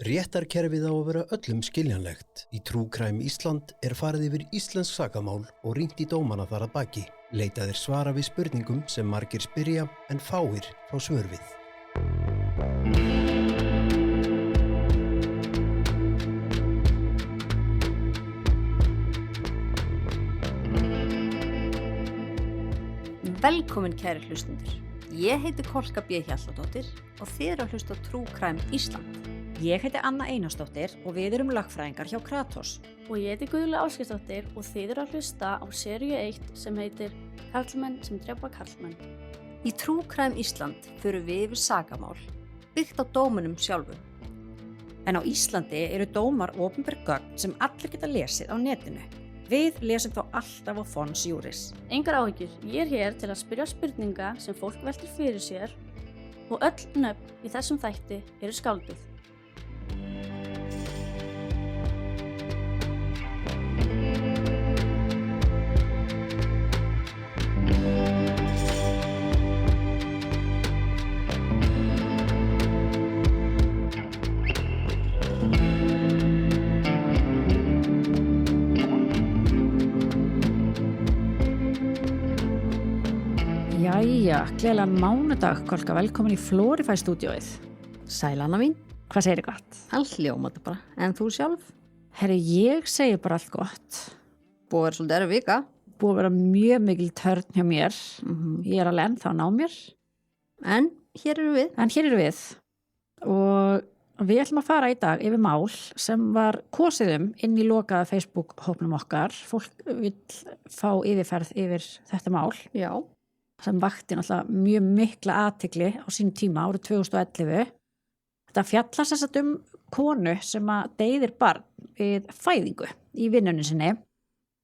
Réttarkerfið á að vera öllum skiljanlegt. Í True Crime Ísland farið yfir íslensk sakamál og rýnt í dómana þar að baki. Leitað svara við spurningum sem margir spyrja en fáir fá svör við. Velkomin kæri hlustundur. Ég heiti Kolka B. Hjalladóttir og þið eru að hlusta á True Crime Ísland. Ég heiti Anna Einarsdóttir og við erum lögfræðingar hjá Kratos. Og ég heiti Guðlaug Ásgeirsdóttir og þið eru að hlusta á seríu 1 sem heitir Karlmenn sem drepa karlmenn. Í True Crime Ísland förum við yfir sakamál, byggt á dómunum sjálfum. En á Íslandi eru dómar opinber gögn sem allir geta lesið á netinu. Við lesum þá alltaf á Fons Juris. Engar áhyggjur, ég er hér til að spyrja spurninga sem fólk veltir fyrir sér og öll nöfn í þessum þætti eru skálduð. Jæja, gleðilegan mánudag, Kolka, velkomin í Florify-stúdíóið. Sæl Anna mín. Hvað segir þið gott? Hann hljómar þetta bara. En þú sjálf? Herri, ég segi bara allt gott. Búið að vera svolítið erfið vika. Búið að vera mjög mikil törn hjá mér. Ég er alveg ennþá að ná mér. En hér eru við. Og við ætlum að fara í dag yfir mál sem var kosið inn í lokaða Facebook-hópnum okkar. Fólk vill fá yfirferð yfir þetta mál. Já. Sem vakti náttúrulega mjög mikla athygli á sín tíma árið 2011. Þetta fjallar sem sagt konu sem að deyðir barn við fæðingu í vinnunni sinni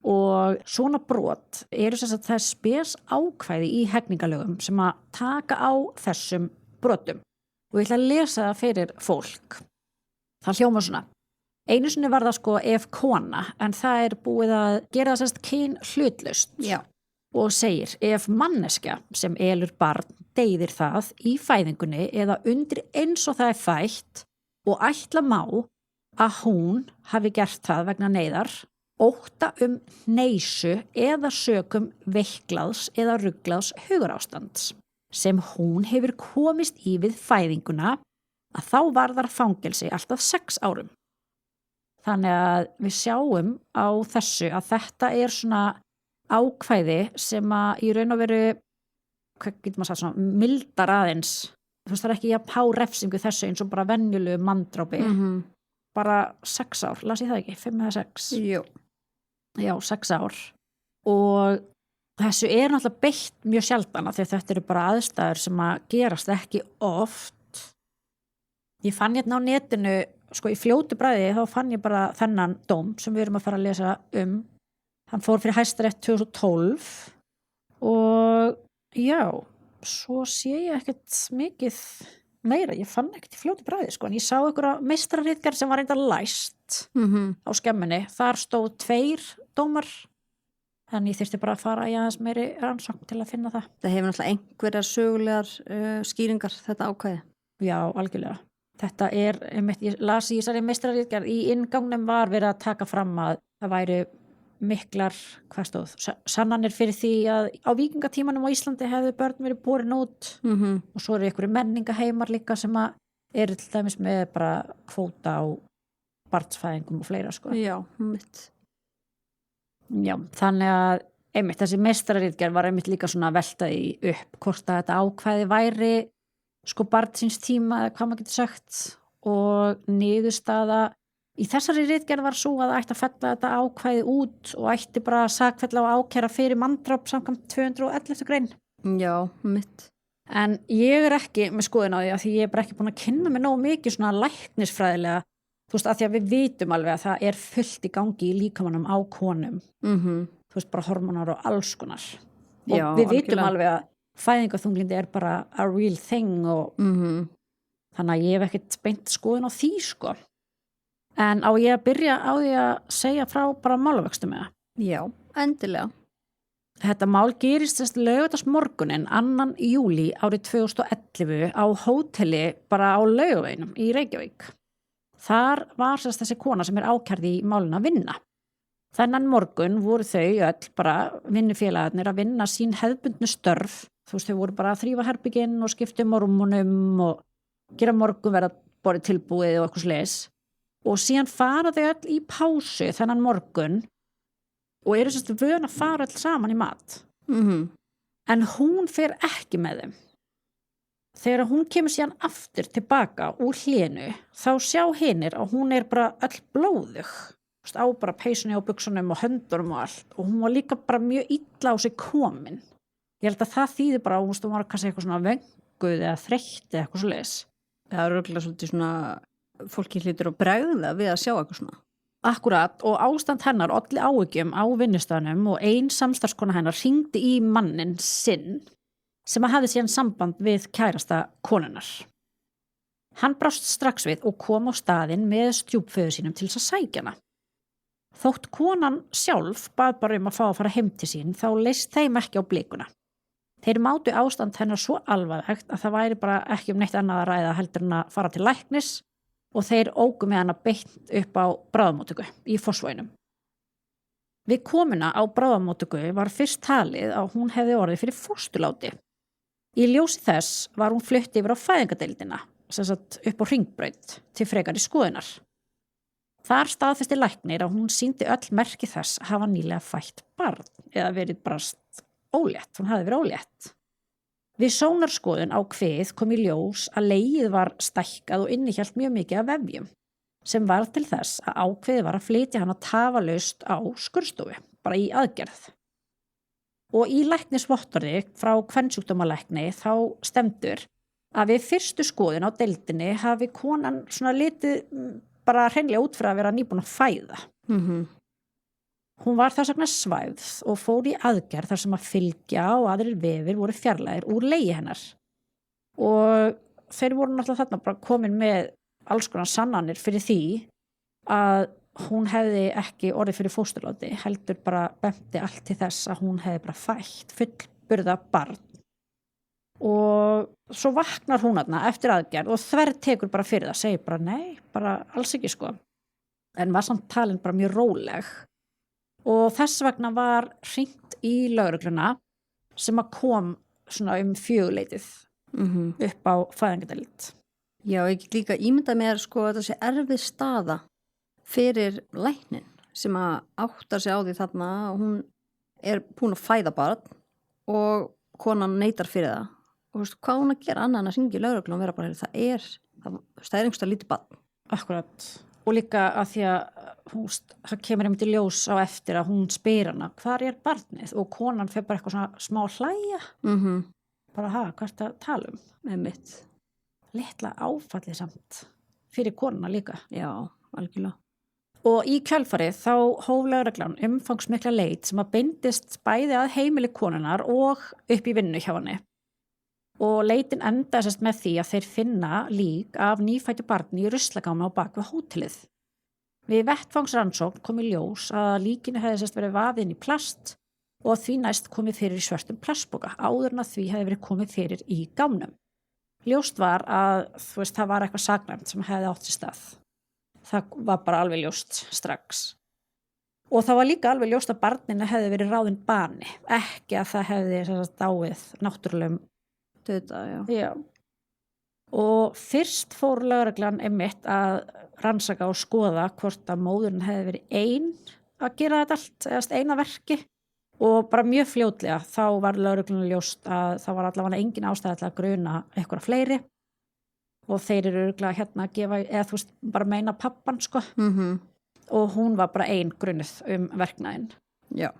og svona brot eru sem sagt það spes ákvæði í hegningalögum sem að taka á þessum brotum. Og ég ætla að lesa það fyrir fólk. Það hljómar svona. Einu sinni var það sko ef kona en það er búið að gera það sem sagt kyn hlutlaust. Já. Og segir, ef manneskja sem elur barn deyðir það í fæðingunni eða undir eins og það er fætt og ætla má að hún hafi gert það vegna neyðar, ótta hneisu eða sökum veiklaðs eða ruglaðs hugarástands sem hún hefur komist í við fæðinguna að þá varðar fangelsi alltaf 6 árum. Þannig að við sjáum á þessu að þetta er svona ákvæði sem að í raun og veru, hvað getur maður sagt svona, mildar aðeins. Þú veist það er ekki jafn há refsingu þessu eins og bara venjulegu manndrápi. Bara 6 ár, las ég það ekki? 5 eða 6? Jú. Já, 6 ár. Og þessu er náttúrulega beitt mjög sjaldan af því að þetta eru bara aðstæður sem að gerast ekki oft. Ég fann hérna á netinu, sko í fljótu bragði, þá fann ég bara þennan dóm sem við erum að fara að lesa Hann fór fyrir Hæstarétt 2012 og já, svo sé ég ekkert mikið meira. Ég fann ekkert í fljótu bragði sko, en ég sá einhverja meistararitgerð sem var reyndar læst á skemmunni. Þar stóð 2 dómar, en ég þyrfti bara að fara í aðeins meiri rannsókn til að finna það. Það hefur náttúrulega einhverjar sögulegar skýringar þetta ákvæði. Já, algjörlega. Þetta ég las í þessari meistararitgerð, í inngangnum var verið að taka fram að það væri miklar, sannanir fyrir því að á víkingatímanum á Íslandi hefðu börn verið borin út og svo eru einhverju menningaheimar líka sem að eru til dæmis með bara kvóta á barnsfæðingum og fleira sko. Já, mitt. Já, þannig að þessi meistararitgerð var líka svona veltaði upp hvort að þetta ákvæði væri sko barnsins tíma eða hvað maður getur sagt og niðurstaða í þessari ritgerð var svo að ætti að fella þetta ákvæði út og ætti bara að sakfella og ákæra fyrir manndráp samkvæmt 211. grein. Já, mitt. En ég er ekki með skoðun á því að því ég er bara ekki búin að kynna mig nógu mikið svona læknisfræðilega, þú veist, að því að við vitum alveg að það er fullt í gangi í líkamanum á konum. Þú veist, bara hormonar og alls konar. Og Já, við vitum alveg að fæðingarþunglindi er bara a real thing og þannig að ég hef ekkert beint skoðun á því sko. En á ég að byrja á því að segja frá bara málavöxtum með það? Já, endilega. Þetta mál gerist laugardagsmorguninn 2. júlí árið 2011 á hóteli bara á Laugaveginum í Reykjavík. Þar var þessi kona sem ákærð í málinu að vinna. Þennan morgun voru þau öll bara vinnufélagarnir að vinna sín hefðbundnu störf. Þú veist, þau voru bara að þrífa herbygginn og skipta rúmunum og gera morgunverð borðið tilbúið og eitthvað svoleiðis. Og síðan fara þau öll í pásu þennan morgun og eru vön að fara öll saman í mat. En hún fer ekki með þeim. Þegar hún kemur síðan aftur tilbaka úr hlénu, þá sjá hinir að hún bara öll blóðug. Á bara peysunni og buxunum og höndunum og allt. Og hún var líka bara mjög illa á sig komin. Ég held að það þýði bara að hún var kannski eitthvað svona venguð eða þreytt eða eitthvað svoleiðis. Það er örugglega svolítið svona, fólki hlýtur að bregða við að sjá eitthvað svona. Akkurat, og ástand hennar olli áhyggjum á vinnustaðnum og ein samstarfskona hennar hringdi í mannin sinn sem hafði síðan samband við kærasta konunnar. Hann brást strax við og kom á staðinn með stjúpföður sínum til þess að sækja hana. Þótt konan sjálf bað bara að fá að fara heim til sín, þá leist þeim ekki á blikuna. Þeir mátu ástand hennar svo alvarlegt að það væri bara ekki neitt annað að ræða heldur en að fara til læknis og þeir óku með hana beint upp á bráðamóttöku í Fossvoginum. Við komuna á bráðamóttöku var fyrst talið að hún hefði orðið fyrir fósturláti. Í ljósi þess var hún flutt yfir á fæðingadeildina, sem sagt upp á Hringbraut til frekari skoðunar. Þar staðfesti læknir að hún sýndi öll merki þess að hafa nýlega fætt barn eða verið brast ólétt, hún hafði verið ólétt. Við sónarskoðun á kvið kom í ljós að legið var stækkað og innihélt mjög mikið af vefjum sem var til þess að ákveðið var að flytja hana tafarlaust á skurðstofu, bara í aðgerð. Og í læknisvottorði frá kvensjúkdómalækni þá stendur að við fyrstu skoðun á deildinni hafi konan svona litið bara hreinlega út fyrir að vera nýbúin að fæða. Hún var þess vegna svæfð og fór í aðgerð þar sem að fylgja og aðrir vefir voru fjarlægir úr legi hennar. Og þeir voru náttúrulega þarna bara komin með alls konar sannanir fyrir því að hún hefði ekki orðið fyrir fósturláti, heldur bara benti allt til þess að hún hefði bara fætt fullburða barn. Og svo vaknar hún þarna eftir aðgerð og þvertekur bara fyrir það, segir bara nei, bara alls ekki sko. En var samt talin bara mjög róleg. Og þess vegna var hringt í lögregluna sem að kom svona 4-leytið upp á fæðingadeild. Já, ég get líka ímyndað mér sko að þetta sé erfið staða fyrir læknin sem að áttar sig á því þarna og hún búin að fæða barn og konan neitar fyrir það. Og þú veist, hvað hún að gera annað en að hringja í lögregluna og vera bara, það er einhverstað lítið barn. Akkurat. Og líka að því að það kemur einmitt í ljós á eftir að hún spyr hana, hvar er barnið? Og konan fer bara eitthvað svona smá hlæja. Bara, hvað er þetta að tala um? Einmitt. Litla áfallið samt fyrir konuna líka. Já, algjörlega. Og í kjölfarið þá hóf lögreglan umfangsmikla leit sem að beindist bæði að heimili konunar og upp í vinnu hjá henni. Og leitin endaði með því að þeir finna lík af nýfæddu barni í ruslagámi á bak við hótelið. Við vettvangsrannsókn kom í ljós að líkinu hefði verið vafið inn í plast og því næst komið fyrir í svörtum plastpoka áður en að því hefði verið komið fyrir í gámnum. Ljóst var að það var eitthvað saknæmt sem hefði átt sér stað. Það var bara alveg ljóst strax. Og það var líka alveg ljóst að barninu hefði verið ráðin bani, ekki að það hefði dáið náttúrulegum döða, já. Og fyrst fór lögreglan einmitt að rannsaka og skoða hvort að móðurinn hefði verið ein að gera þetta allt, eða eina verki. Og bara mjög fljótlega þá var lögreglan ljóst að það var allavega engin ástæða til að gruna eitthvað fleiri. Og þeir eru örugglega hérna að gefa, eða bara meina pappan sko. Og hún var bara ein grunuð verknaðinn. Já.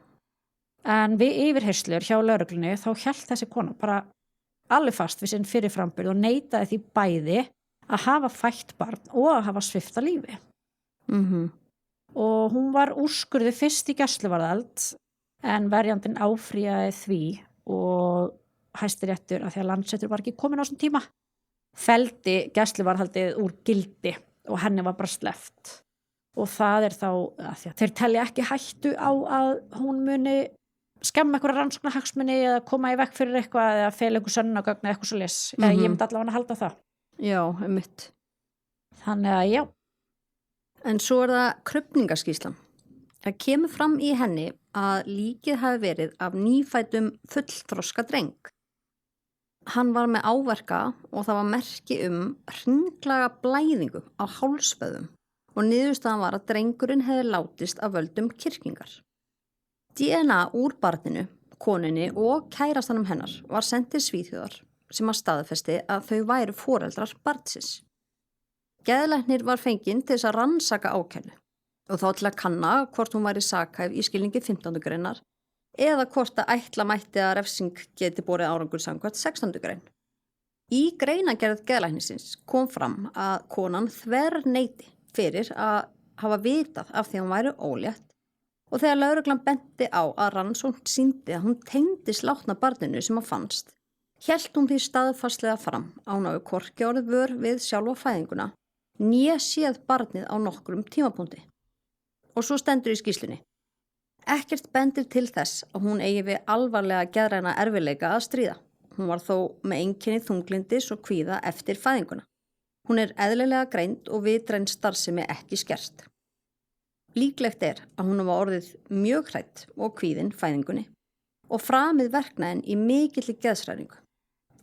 En við yfirheyrslur hjá lögreglunni þá hélt þessi kona bara alveg fast við sinn fyrirframburð og neitaði því bæði að hafa fætt barn og að hafa svipta lífi. Og hún var úrskurðuð fyrst í gæsluvarðhald en verjandinn áfrýjaði því og Hæstiréttur að því að Landsréttur var ekki komin á þessum tíma felldi gæsluvarðhaldið úr gildi og henni var bara sleppt. Og það þá að því að þeir telja ekki hættu á að hún muni skemma einhverja rannsóknarhagsmuni eða koma í vekk fyrir eitthvað eða fela einhver sönnunargögn eða eitthvað svoleiðis. Ég myndi allavega að halda það. Já, einmitt. Þannig að já, En svo það krufningaskýrslan. Það kemur fram í henni að líkið hafi verið af nýfætum fullþroska dreng. Hann var með áverka og það var merki hringlaga blæðingu á hálsvöðum og niðurstaðan var að drengurinn hefði látist af völdum kyrkingar. DNA úr barninu, konunni og kærastanum hennar var sent til Svíþjóðar sem að staðfesti að þau væru foreldrar barnsins. Geðlæknir var fenginn til þess að rannsaka ákæru og þá til að kanna hvort hún væri sakhæf í skilningi 15. greinar eða hvort að ætla mætti að refsing geti borið árangur samkvæmt 16. grein. Í greinagerð geðlæknisins kom fram að konan þverneiti fyrir að hafa vitað af því að hún væri ólétt og þegar lögreglan benti á að rannsókn sýndi að hún tengdist látna barninu sem að fannst, hélt hún því staðfastlega fram að hún hafi hvorki orðið vör við sjálfa fæðinguna né séð barnið á nokkrum tímapunkti. Og svo stendur í skýrslunni. Ekkert bendir til þess að hún eigi við alvarlega geðræna erfiðleika að stríða. Hún var þó með einkenni þunglindis og kvíða eftir fæðinguna. Hún er eðlilega greind og vitræn starfsemi ekki skert. Líklegt er að hún var orðið mjög hrædd og kvíðin fæðingunni og framið verknaðinn í mikilli geðshræringu.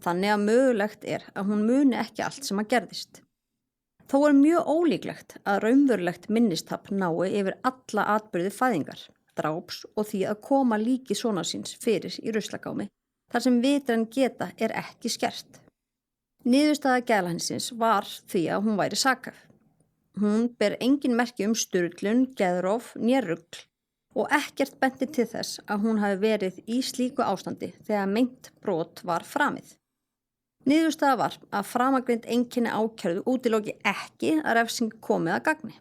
Þannig að mögulegt er að hún muni ekki allt sem að gerðist. Þó er mjög ólíklegt að raunverulegt minnistap nái yfir alla atburði fæðingar, dráps og því að koma líki sonar síns fyrir í ruslagámi, þar sem vitræn geta er ekki skert. Niðurstaða geðlæknisins var því að hún væri sakhæf. Hún ber engin merki sturlun, geðrof né rugl og ekkert benti til þess að hún hafi verið í slíku ástandi þegar meint brot var framið. Niðurstaða var að framangreind einkenni ákærðu útiloki ekki að refsing komið að gagni.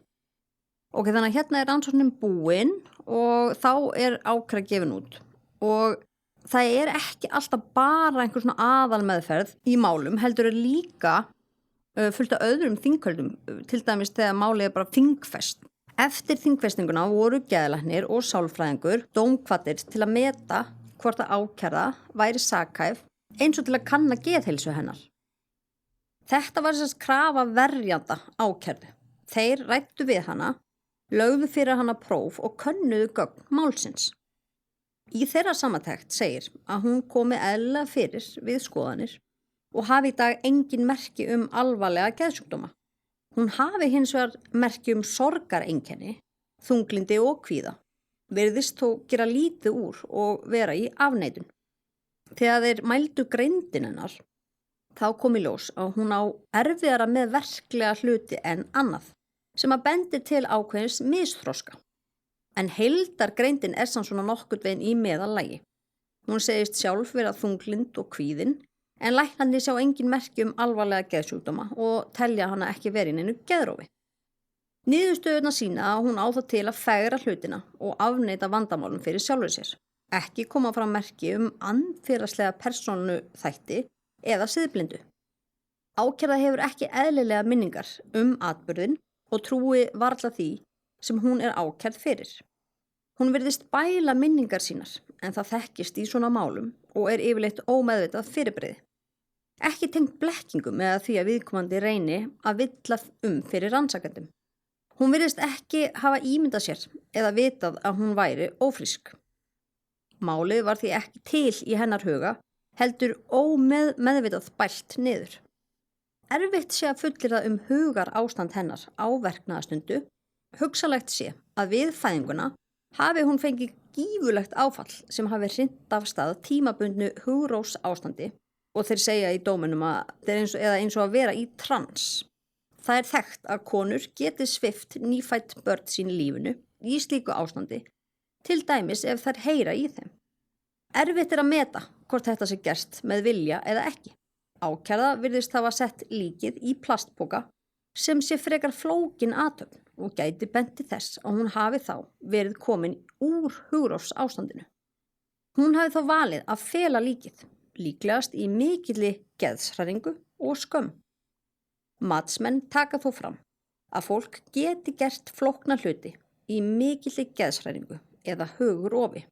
Ok, þannig að hérna er rannsóknin búin og þá er ákæra gefin út og það er ekki alltaf bara einhver svona aðalmeðferð í málum, heldur er líka fullt af öðrum þinghöldum, til dæmis þegar málið er bara þingfest. Eftir þingfestinguna voru geðlæknir og sálfræðingur dómkvaddir til að meta hvort að ákærða væri sakhæf eins og til að kanna geðheilsu hennar. Þetta var þess að krafa verjanda ákærðu. Þeir ræddu við hana, lögðu fyrir hana próf og könnuðu gögn málsins. Í þeirra samantekt segir að hún komi eðlilega fyrir við skoðanir og hafi í dag engin merki alvarlega geðsjúkdóma. Hún hafi hins vegar merki sorgareinkenni, þunglindi og kvíða, virðist þó gera lítið úr og vera í afneitun. Þegar þeir mældu greindin hennar, þá kom í ljós að hún á erfiðara með verklega hluti en annað, sem að bendi til ákveðins misþroska. En heildargreindin er samt svona nokkurn veginn í meðallagi. Hún segist sjálf vera þunglind og kvíðin, en læknarnir sjá engin merki alvarlega geðsjúkdóma og telja hana ekki verið í neinu geðrofi. Niðurstöðurnar sýna að hún á það til að fegra hlutina og afneita vandamálum fyrir sjálfur sér. Ekki koma fram merki andfélagslega persónu þætti eða siðblindu. Ákærða hefur ekki eðlilega minningar atburðin og trúi varla því sem hún er ákærð fyrir. Hún virðist bæla minningar sínar en það þekkist í svona málum og er yfirleitt ómeðvitað fyrirbrigði. Ekki tengt blekkingum eða því að viðkomandi reyni að villa fyrir rannsakendum. Hún virðist ekki hafa ímyndað sér eða vitað að hún væri ófrísk. Málið var því ekki til í hennar huga, heldur ómeðvitað bælt niður. Erfitt sé að fullyrða hugar ástand hennar á verknaðastundu, hugsanlegt sé að við fæðinguna hafi hún fengið gífurlegt áfall sem hafi hrint af stað tímabundnu hugrós ástandi og þeir segja í dóminum að það er eins og að vera í trans. Það er þekkt að konur geti svipt nýfætt börn sín lífinu í slíku ástandi, til dæmis ef þær heyra í þeim. Erfitt er að meta hvort þetta sé gerst með vilja eða ekki. Ákærða virðist hafa sett líkið í plastpoka sem sé frekar flókin athöfn og gæti benti þess að hún hafi þá verið komin úr hugrófs ástandinu. Hún hafi þá valið að fela líkið, líklegast í mikilli geðshræringu og skömm. Matsmenn taka þó fram að fólk geti gert flókna hluti í mikilli geðshræringu eða hugurofi.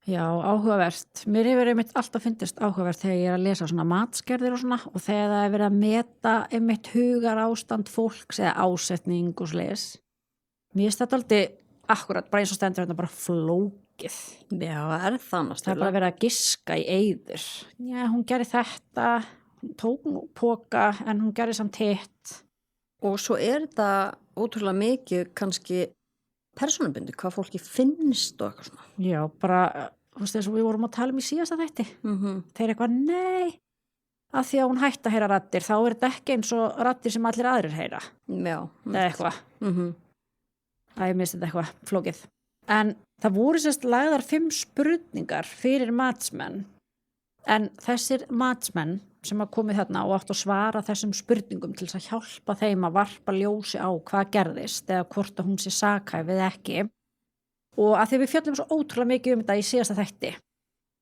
Já, áhugavert. Mér hefur einmitt alltaf fyndist áhugavert þegar ég er að lesa svona matsgerðir og svona og þegar það er verið að meta einmitt hugar ástand fólks eða ásetning og sliðis. Mér finnst þetta aldrei akkurat, bara eins og stendur þetta bara flókið. Já, er það Það er náttúrulega. bara verið að giska í eyður. Já, hún gerði þetta, hún tók nú póka en hún gerði samt hitt. Og svo er þetta ótrúlega mikið kannski persónubundi, hvað fólki finnst og eitthvað svona. Já, bara, þú veist þess að við vorum að tala um í síðasta þætti. Þeir eitthvað, nei, að því að hún hætti að heyra raddir, þá er þetta ekki eins og raddir sem allir aðrir heyra. Já. Eða eitthvað. Mhm. Ég minnst þetta eitthvað flókið. En það voru sérst lagðar 5 spurningar fyrir matsmenn. En þessir matsmenn sem að komið þarna og átt að svara þessum spurningum til þess að hjálpa þeim að varpa ljósi á hvað gerðist eða hvort að hún sé sakhæf eða ekki. Og að því við fjöllum svo ótrúlega mikið um þetta í síðasta þætti.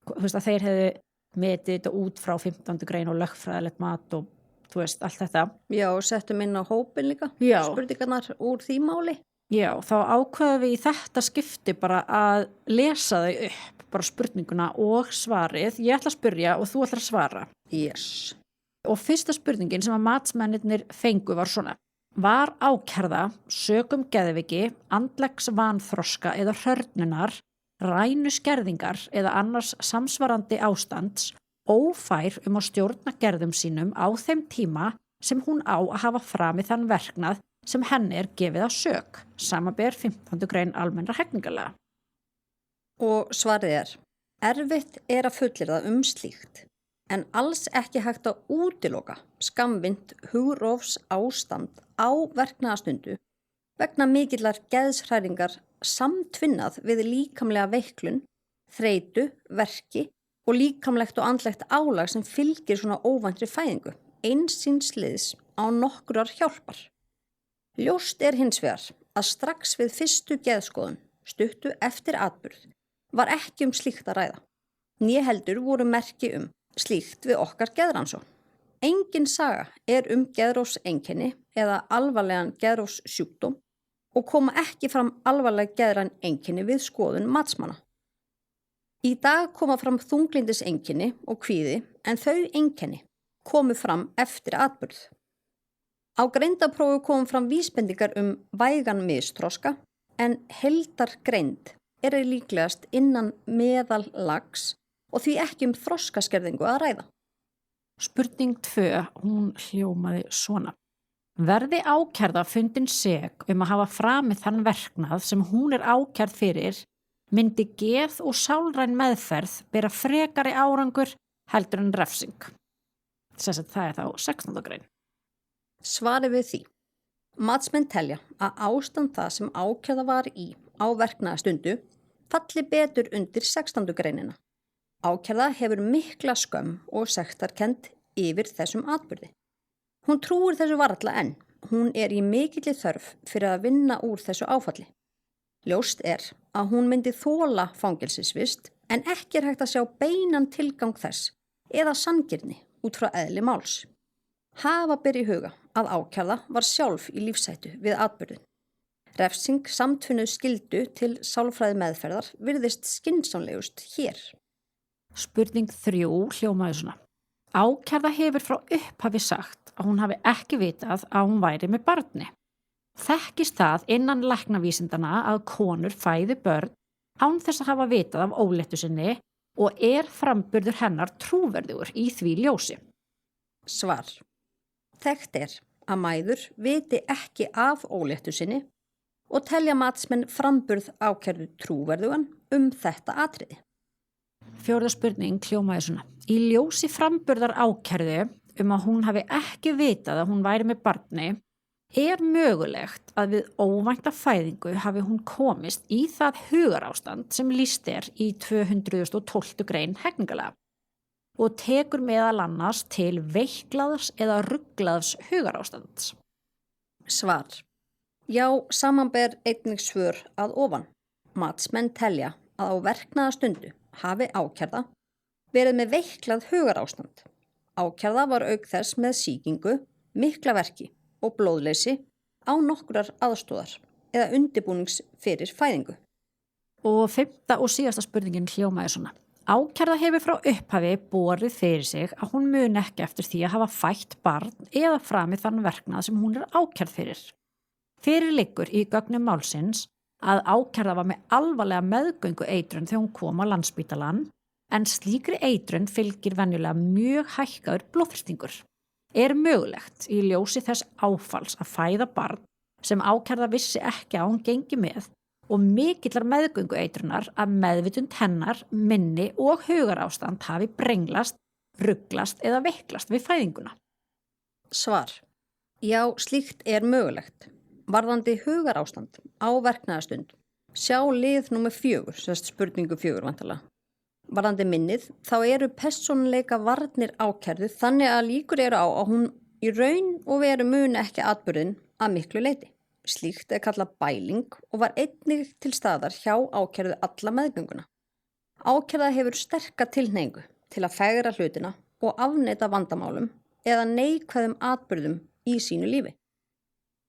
Þú veist að þeir hefðu metið þetta út frá 15. grein og lögfræðilegt mat og þú veist allt þetta. Já, og settum inn á hópin líka. Já. Spurningarnar úr því máli. Já, þá ákveðum við í þetta skipti bara að lesa þau upp, bara spurninguna og svarið. Ég ætla að spyrja og þú ætlar að svara. Yes. Og fyrsta spurningin sem að matsmennirnir fengu var svona. Var ákærða sökum geðveiki, andlegs vanþroska eða hrörnunar, rænu skerðingar eða annars samsvarandi ástands, ófær að stjórna gerðum sínum á þeim tíma sem hún á að hafa framið þann verknað sem henni er gefið að sök, samanber 15. grein almennra hegningarlaga. Og svarið erfitt er að fullyrða slíkt, en alls ekki hægt að útiloka skammvinnt hugrófs ástand á verknaðastundu vegna mikillar geðshræringar samtvinnað við líkamlega veiklun, þreytu, verki og líkamlegt og andlegt álag sem fylgir svona óvæntri fæðingu, einsins liðs á nokkrar hjálpar. Ljóst er hins vegar að strax við fyrstu geðskoðun, stuttu eftir atburð, var ekki slíkt að ræða. Né heldur voru merki slíkt við okkar geðrannsókn. Engin saga er geðrófseinkenni eða alvarlegan geðrófssjúkdóm og koma ekki fram alvarleg geðræn einkenni við skoðun matsmanna. Í dag koma fram þunglyndiseinkenni og kvíði en þau einkenni komu fram eftir atburð. Á greindaprófi kom fram vísbendingar vægan misþroska en heildargreind er líklegast innan meðallags og því ekki þroskaskerðingu að ræða. Spurning 2, hún hljómaði svona. Verði ákærða fundin sek að hafa framið þann verknað sem hún er ákærð fyrir, myndi geð og sálræn meðferð bera frekari árangur heldur en refsing. Þess að það er þá 16. grein. Svarið við því. Matsmenn telja að ástand það sem ákærða var í á verknaðastundu falli betur undir 16. greinina. Ákærða hefur mikla skömm og sektarkennd yfir þessum atburði. Hún trúir þessu varla en hún er í mikilli þörf fyrir að vinna úr þessu áfalli. Ljóst er að hún myndi þola fangelsisvist en ekki er hægt að sjá beinan tilgang þess eða sanngirni út frá eðli máls. Hafa ber í huga að ákærða var sjálf í lífshættu við atburðin. Refsing samtvinnuð skyldu til sálfræði meðferðar virðist skynsamlegust hér. Spurning 3 hljómaði svona. Ákærða hefur frá upphafi sagt að hún hafi ekki vitað að hún væri með barni. Þekkist það innan læknavísindana að konur fæði börn án þess að hafa vitað af óléttu sinni og er framburður hennar trúverðugur í því ljósi? Svar. Þekkt er að mæður viti ekki af óléttu sinni og telja matsmenn framburð ákærðu trúverðugan þetta atriði. 4. spurning hljómaði svona. Í ljósi framburðar ákærðu að hún hafi ekki vitað að hún væri með barni, er mögulegt að við óvænta fæðingu hafi hún komist í það hugarástand sem lýst er í 212. grein hegningarlaga og tekur meðal annars til veiklaðs eða rugglaðs hugarástands. Svar. Já, samanber einnig svör að ofan. Matsmenn telja að á verknaðastundu hafi ákærða verið með veiklað hugarástand. Ákærða var auk þess með sýkingu, mikla verki og blóðleysi á nokkrar aðstóðar eða undirbúnings fyrir fæðingu. Og 5. og síðasta spurningin hljómaði svona. Ákærða hefur frá upphafi borið fyrir sig að hún muni ekki eftir því að hafa fætt barn eða framið þann verknað sem hún ákærð fyrir. Fyrir liggur í gögnum málsins að ákærða var með alvarlega meðgöngu eitrun þegar hún kom á Landspítalann, en slíkri eitrun fylgir venjulega mjög hækkaður blóðþrýstingur. Mögulegt í ljósi þess áfalls að fæða barn sem ákærða vissi ekki að hún gengi með og mikillar meðgöngu eitrunar að meðvitund hennar, minni og hugarástand hafi brenglast, rugglast eða veiklast við fæðinguna? Svar. Já, slíkt mögulegt. Varðandi hugarástand á verknaðarstund. Sjá lið númer 4, sérst spurningu 4 vantarlega. Varðandi minnið, þá persónuleika varnir ákærðu þannig að líkur á að hún í raun og veru muni ekki atburðin að miklu leyti. Slíkt kallað bæling og var einnig til staðar hjá ákærðu alla meðgönguna. Ákærða hefur sterka tilhneigingu til að fegra hlutina og afneita vandamálum eða neikvæðum atburðum í sínu lífi.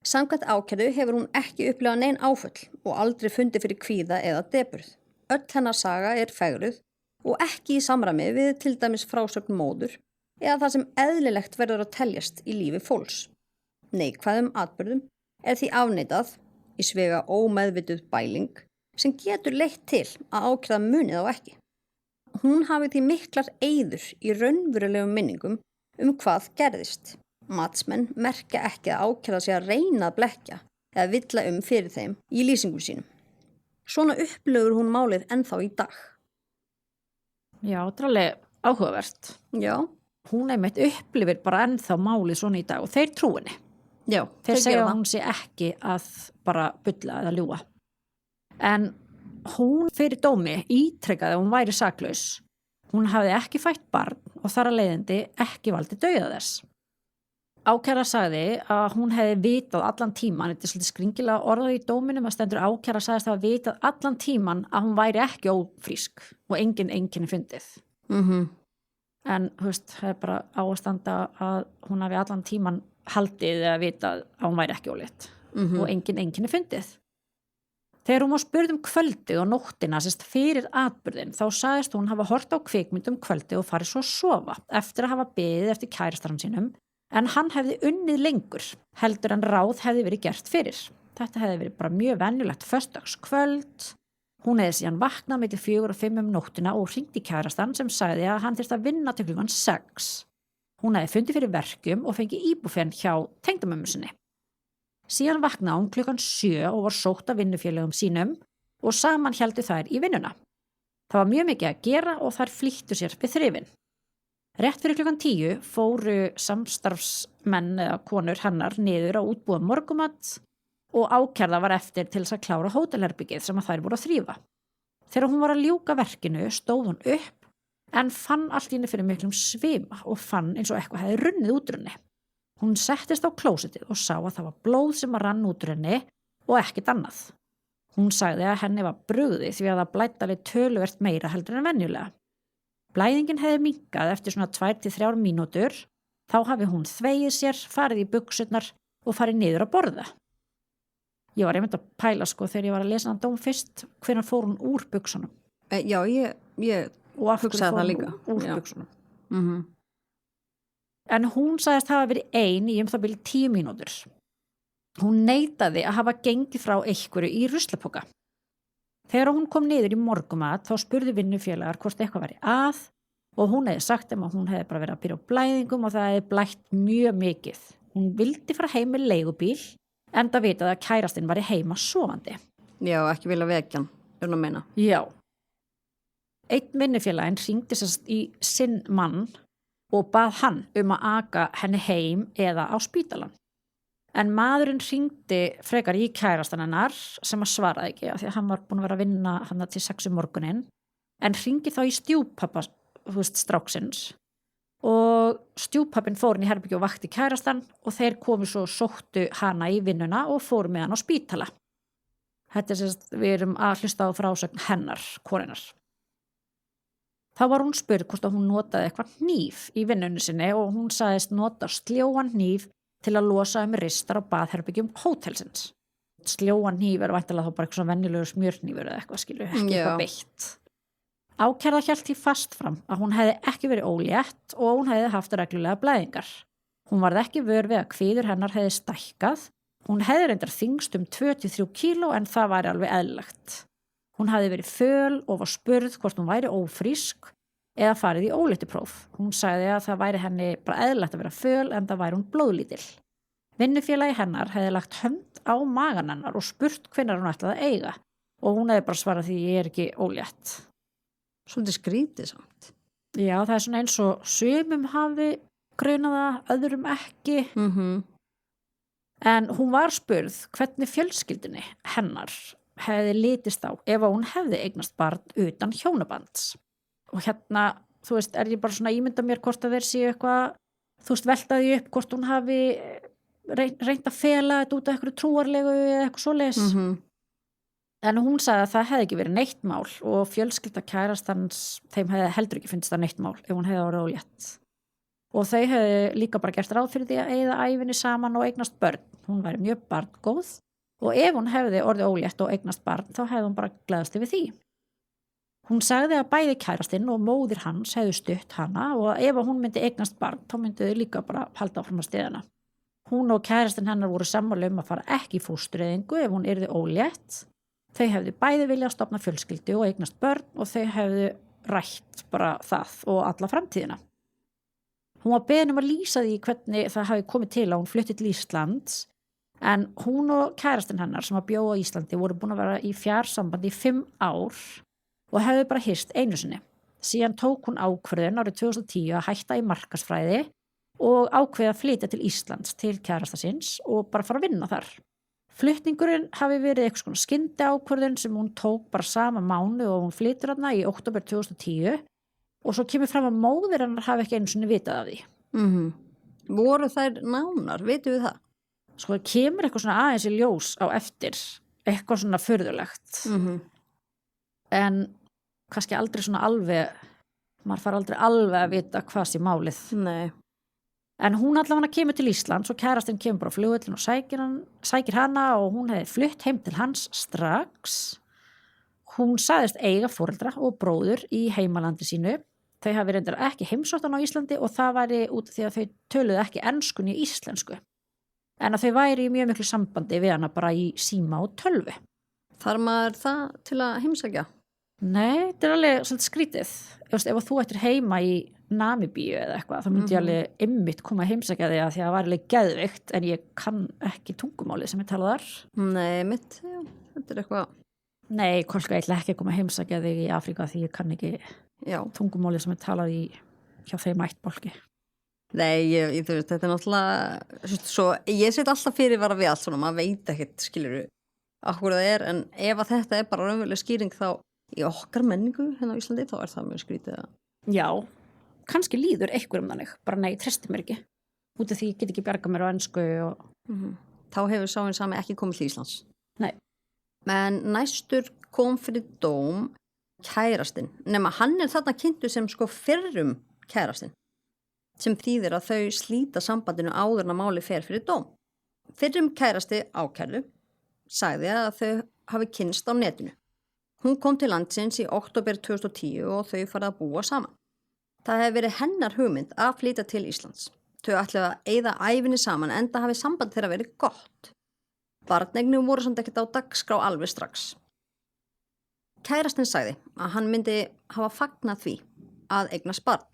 Samkvæmt ákærðu hefur hún ekki upplifað nein áföll og aldrei fundið fyrir kvíða eða depurð. Öll hennar saga fegruð og ekki í samræmi við til dæmis frásögn móður eða það sem eðlilegt verður að teljast í lífi fólks. Neikvæðum atburðum því afneitað í svega ómeðvituð bæling sem getur leitt til að ákærða munið á ekki. Hún hafi því miklar eyður í raunverulegum minningum hvað gerðist. Matsmenn merkja ekki að ákærða sig að reyna að blekkja eða villa fyrir þeim í lýsingum sínum. Svona upplifir hún málið ennþá í dag. Já, þetta alveg áhugavert. Já. Hún einmitt upplifir bara ennþá málið svona í dag og þeir trúi henni. Já, þeir segja að hún sé ekki að bara bulla eða ljúga. En hún fyrir dómi ítrekkaði að hún væri saklaus. Hún hafði ekki fætt barn og þar að leiðandi ekki valdi dauða þess. Ákæra sagði að hún hefði vitað allan tíman, þetta svolítið skringilega orðað í dóminum að stendur ákæra sagðist að hafa vitað allan tíman að hún væri ekki ófrísk og engin einkenni fundið. En það bara á að standa að hún hafi allan tíman haldið eða vitað að hún væri ekki ólétt og engin einkenni fundið. Þegar hún var spurð kvöldið og nóttina fyrir atburðin þá sagðist hún hafa hort á kvikmynd kvöldið og farið svo að sofa eftir að hafa beðið eftir kærastaranum sínum, en hann hefði unnið lengur heldur en ráð hefði verið gert fyrir. Þetta hefði verið bara mjög venjulegt föstudagskvöld. Hún hefði síðan vaknað milli 4 og 5 nóttina og hringdi í kærastan sem sagði að hann þyrfti að vinna til klukkan 6. Hún hefði fundið fyrir verkjum og fengið íbúfen hjá tengdamömmu sinni. Síðan vaknaði hún klukkan 7 og var sótt af vinnufélögum sínum og saman héldu þær í vinnuna. Það var mjög mikið að gera og þær flýttu sér við þrifin. Rétt fyrir klukkan 10 fóru samstarfsmenn eða konur hennar niður að útbúa morgumat og ákærða var eftir til þess að klára hótelherbyggið sem að þær voru að þrífa. Þegar hún var að ljúka verkinu stóð hún upp en fann allt í henni fyrir miklum svima og fann eins og eitthvað hefði runnið út úr henni. Hún settist á klósettið og sá að það var blóð sem að rann út úr henni og ekkert annað. Hún sagði að henni var brugðið því að það blæddi töluvert meira heldur en venjulega. Blæðingin hefði minnkað eftir svona 2 til 3 mínútur, þá hafi hún þvegið sér, farið í buxurnar og farið niður að borða. Ég var einmitt að pæla þegar ég var að lesa hann dóm fyrst, hvenær fór hún úr buxunum. Já, ég hugsaði það líka. Úr buxunum. En hún sagðist hafa verið ein í það bil 10 mínútur. Hún neitaði að hafa gengið frá einhverju í ruslapoka. Þegar hún kom niður í morgumat þá spurði vinnufélagar hvort eitthvað væri að og hún hefði sagt að hún hefði bara verið að byrja á blæðingum og það hefði blætt mjög mikið. Hún vildi fara heim með leigubíl enda vitað að kærastinn var heima sofandi. Já, ekki vilja vekja hann, að meina. Já. Einn vinnufélaginn hringdi í sinn mann og bað hann að aka henni heim eða á spítalan. En maðurinn hringdi frekar í kærastan hennar sem að svaraði ekki af því að hann var búin að vera að vinna hann til 6 morguninn en hringi þá í stjúppappa stráksins og stjúppappinn fór inn í herbergi og vakti kærastan og þeir komu svo og sóttu hana í vinnuna og fóru með hann á spítala. Þetta við erum að hlusta á frásögn hennar, koninnar. Þá var hún spurð hvort að hún notaði eitthvað hníf í vinnunni sinni og hún sagðist nota sljóan hníf til að losa ristar á baðherbyggjum hótelsins. sljóan hníf er væntanlega þá bara eitthvað svona venjulegur smjörhnífur eða eitthvað skilu, ekki Já. eitthvað beitt. Ákærða hélt því fast fram að hún hefði ekki verið ólétt og hún hefði haft reglulega blæðingar. Hún varð ekki vör við að kvíður hennar hefði stækkað. Hún hefði reyndar þyngst 23 kíló en það væri alveg eðlilegt. Hún hefði verið föl og var spurð hvort hún væri ófrísk eða farið í óléttupróf. Hún sagði að það væri henni bara eðlilegt að vera föl en það væri hún blóðlítil. Vinnufélagi hennar hefði lagt hönd á magan hennar og spurt hvenær hún ætlaði að eiga og hún hefði bara svarað því ég er ekki ólétt. Svolítið skrítið samt. Já, það er svona eins og sumum hafi grunaða, öðrum ekki. En hún var spurð hvernig fjölskyldunni hennar hefði litist á ef hún hefði eignast barn utan hjónabands. Og hérna, þú veist, er ég bara svona ímynda mér hvort að þeir séu eitthvað, þú veist, veltaði upp hvort hún hafi reynt að fela þetta út af eitthvað trúarlegu eða eitthvað svoleiðis. En hún sagði að það hefði ekki verið neitt mál og fjölskylda kærastans, þeim hefði heldur ekki finnst það neitt mál ef hún hefði orðið ólétt. Og þau hefði líka bara gert ráð fyrir því að eyða ævinni saman og eignast börn. Hún væri mjög barngóð og ef hún hefði orðið ólétt og eignast barn þá hefði hún bara gleðast yfir því. Hún sagði að bæði kærastinn og móðir hans hefðu stutt hana og ef hún myndi eignast barn þá myndi þau líka bara halda áfram að stiðana. Hún og kærastinn hennar voru sammála að fara ekki í fóstureyðingu ef hún yrði ólétt. Þau hefðu bæði viljað stofna fjölskyldu og eignast börn og þau hefðu rætt bara það og alla framtíðina. Hún var beðin að lýsa því hvernig það hafi komið til að hún flutti til Íslands en hún og kærastinn hennar sem að bjóða á Íslandi voru búin að vera í fjarsambandi í 5 ár og hefðu bara hist einu sinni. Síðan tók hún ákvörðun árið 2010 að hætta í markaðsfræði og ákveða að flytja til Íslands til kærasta síns og bara fara að vinna þar. Flutningurinn hafi verið eitthvað svona skyndi ákvörðun sem hún tók bara sama mánuð og hún flytur hana í október 2010 og svo kemur fram að móðir hennar hafi ekki einu sinni vitað af því. Voru þær nánar, vitum við það? Sko það kemur eitthvað svona aðeins í ljós á eftir, eitthvað svona furðulegt. En kannski aldrei svona alveg, maður fara aldrei alveg að vita hvað sé málið. Nei. En hún allavega kemur til Íslands og kærastinn kemur bara á flugvöllin og sækir hana og hún hefði flutt heim til hans strax. Hún sagðist eiga foreldra og bróður í heimalandi sínu. Þau hafi reyndar ekki heimsótt hann á Íslandi og það væri út af því að þau töluðu ekki ensku né íslensku. En að þau væri í mjög miklu sambandi við hana bara í síma og tölvu. Þarf maður það til að heimsækja? Nei, þetta er alveg svolítið skrítið. Ef þú ættir heima í Namibíu eða eitthvað, þá myndi ég alveg einmitt koma að heimsækja því að það var alveg geðveikt en ég kann ekki tungumálið sem ég talaði þar. Nei, mitt, já, þetta er eitthvað. Nei, Kolka, ég ætla ekki að koma að heimsækja þig í Afríka því ég kann ekki tungumálið sem ég talaði hjá þeim ættbálki. Nei, þú veist, þetta er náttúrulega, svo, ég set alltaf fyrir vara við allt svona, maður veit ekkert, skilurðu, akkur það er, en ef að þetta er bara raunveruleg skýring þá í okkar menningu hérna á Íslandi, þá er það mjög skrítið að... Já, kannski líður einhver þannig, bara nei, treysti mér ekki, út af því ég get ekki bjarga mér á ensku og... Þá hefur sáinn sami ekki komið til Íslands. Nei. Men næstur kom fyrir dóm kærastinn, nema hann er þarna kynntur sem sko fyrrum kærastinn, sem þýðir að þau slíta sambandinu áður en að máli fer fyrir dóm. Fyrrum kærasti ákærðu sagði að þau hafi kynnst á netinu. Hún kom til landsins í október 2010 og þau farið að búa saman. Það hefði verið hennar hugmynd að flytja til Íslands. Þau ætluðu að eyða ævinni saman enda hafi samband þeirra verið gott. Barneignir voru samt ekkert á dagskrá alveg strax. Kærastinn sagði að hann myndi hafa fagnað því að eignast barn.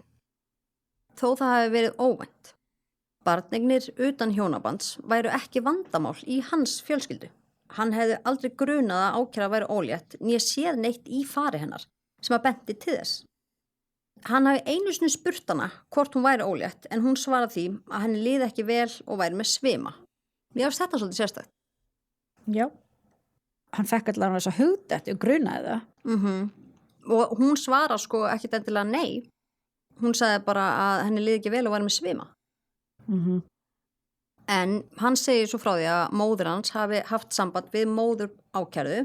Þó það hafi verið óvænt. Barneignir utan hjónabands væru ekki vandamál í hans fjölskyldu. Hann hefði aldrei grunað að ákæra væri ólétt né séð neitt í fari hennar sem að benti til þess. Hann hafi einu sinni spurt hana hvort hún væri ólétt en hún svaraði því að henni liði ekki vel og væri með svima. Mér finnst þetta svolítið sérstætt. Já, hann fekk allavega þess að hugdætti og grunaði það. Og hún svara sko ekkit endilega nei. Hún sagði bara að henni liði ekki vel og væri með svima. En hann segir svo frá því að móðir hans hafi haft samband við móður ákærðu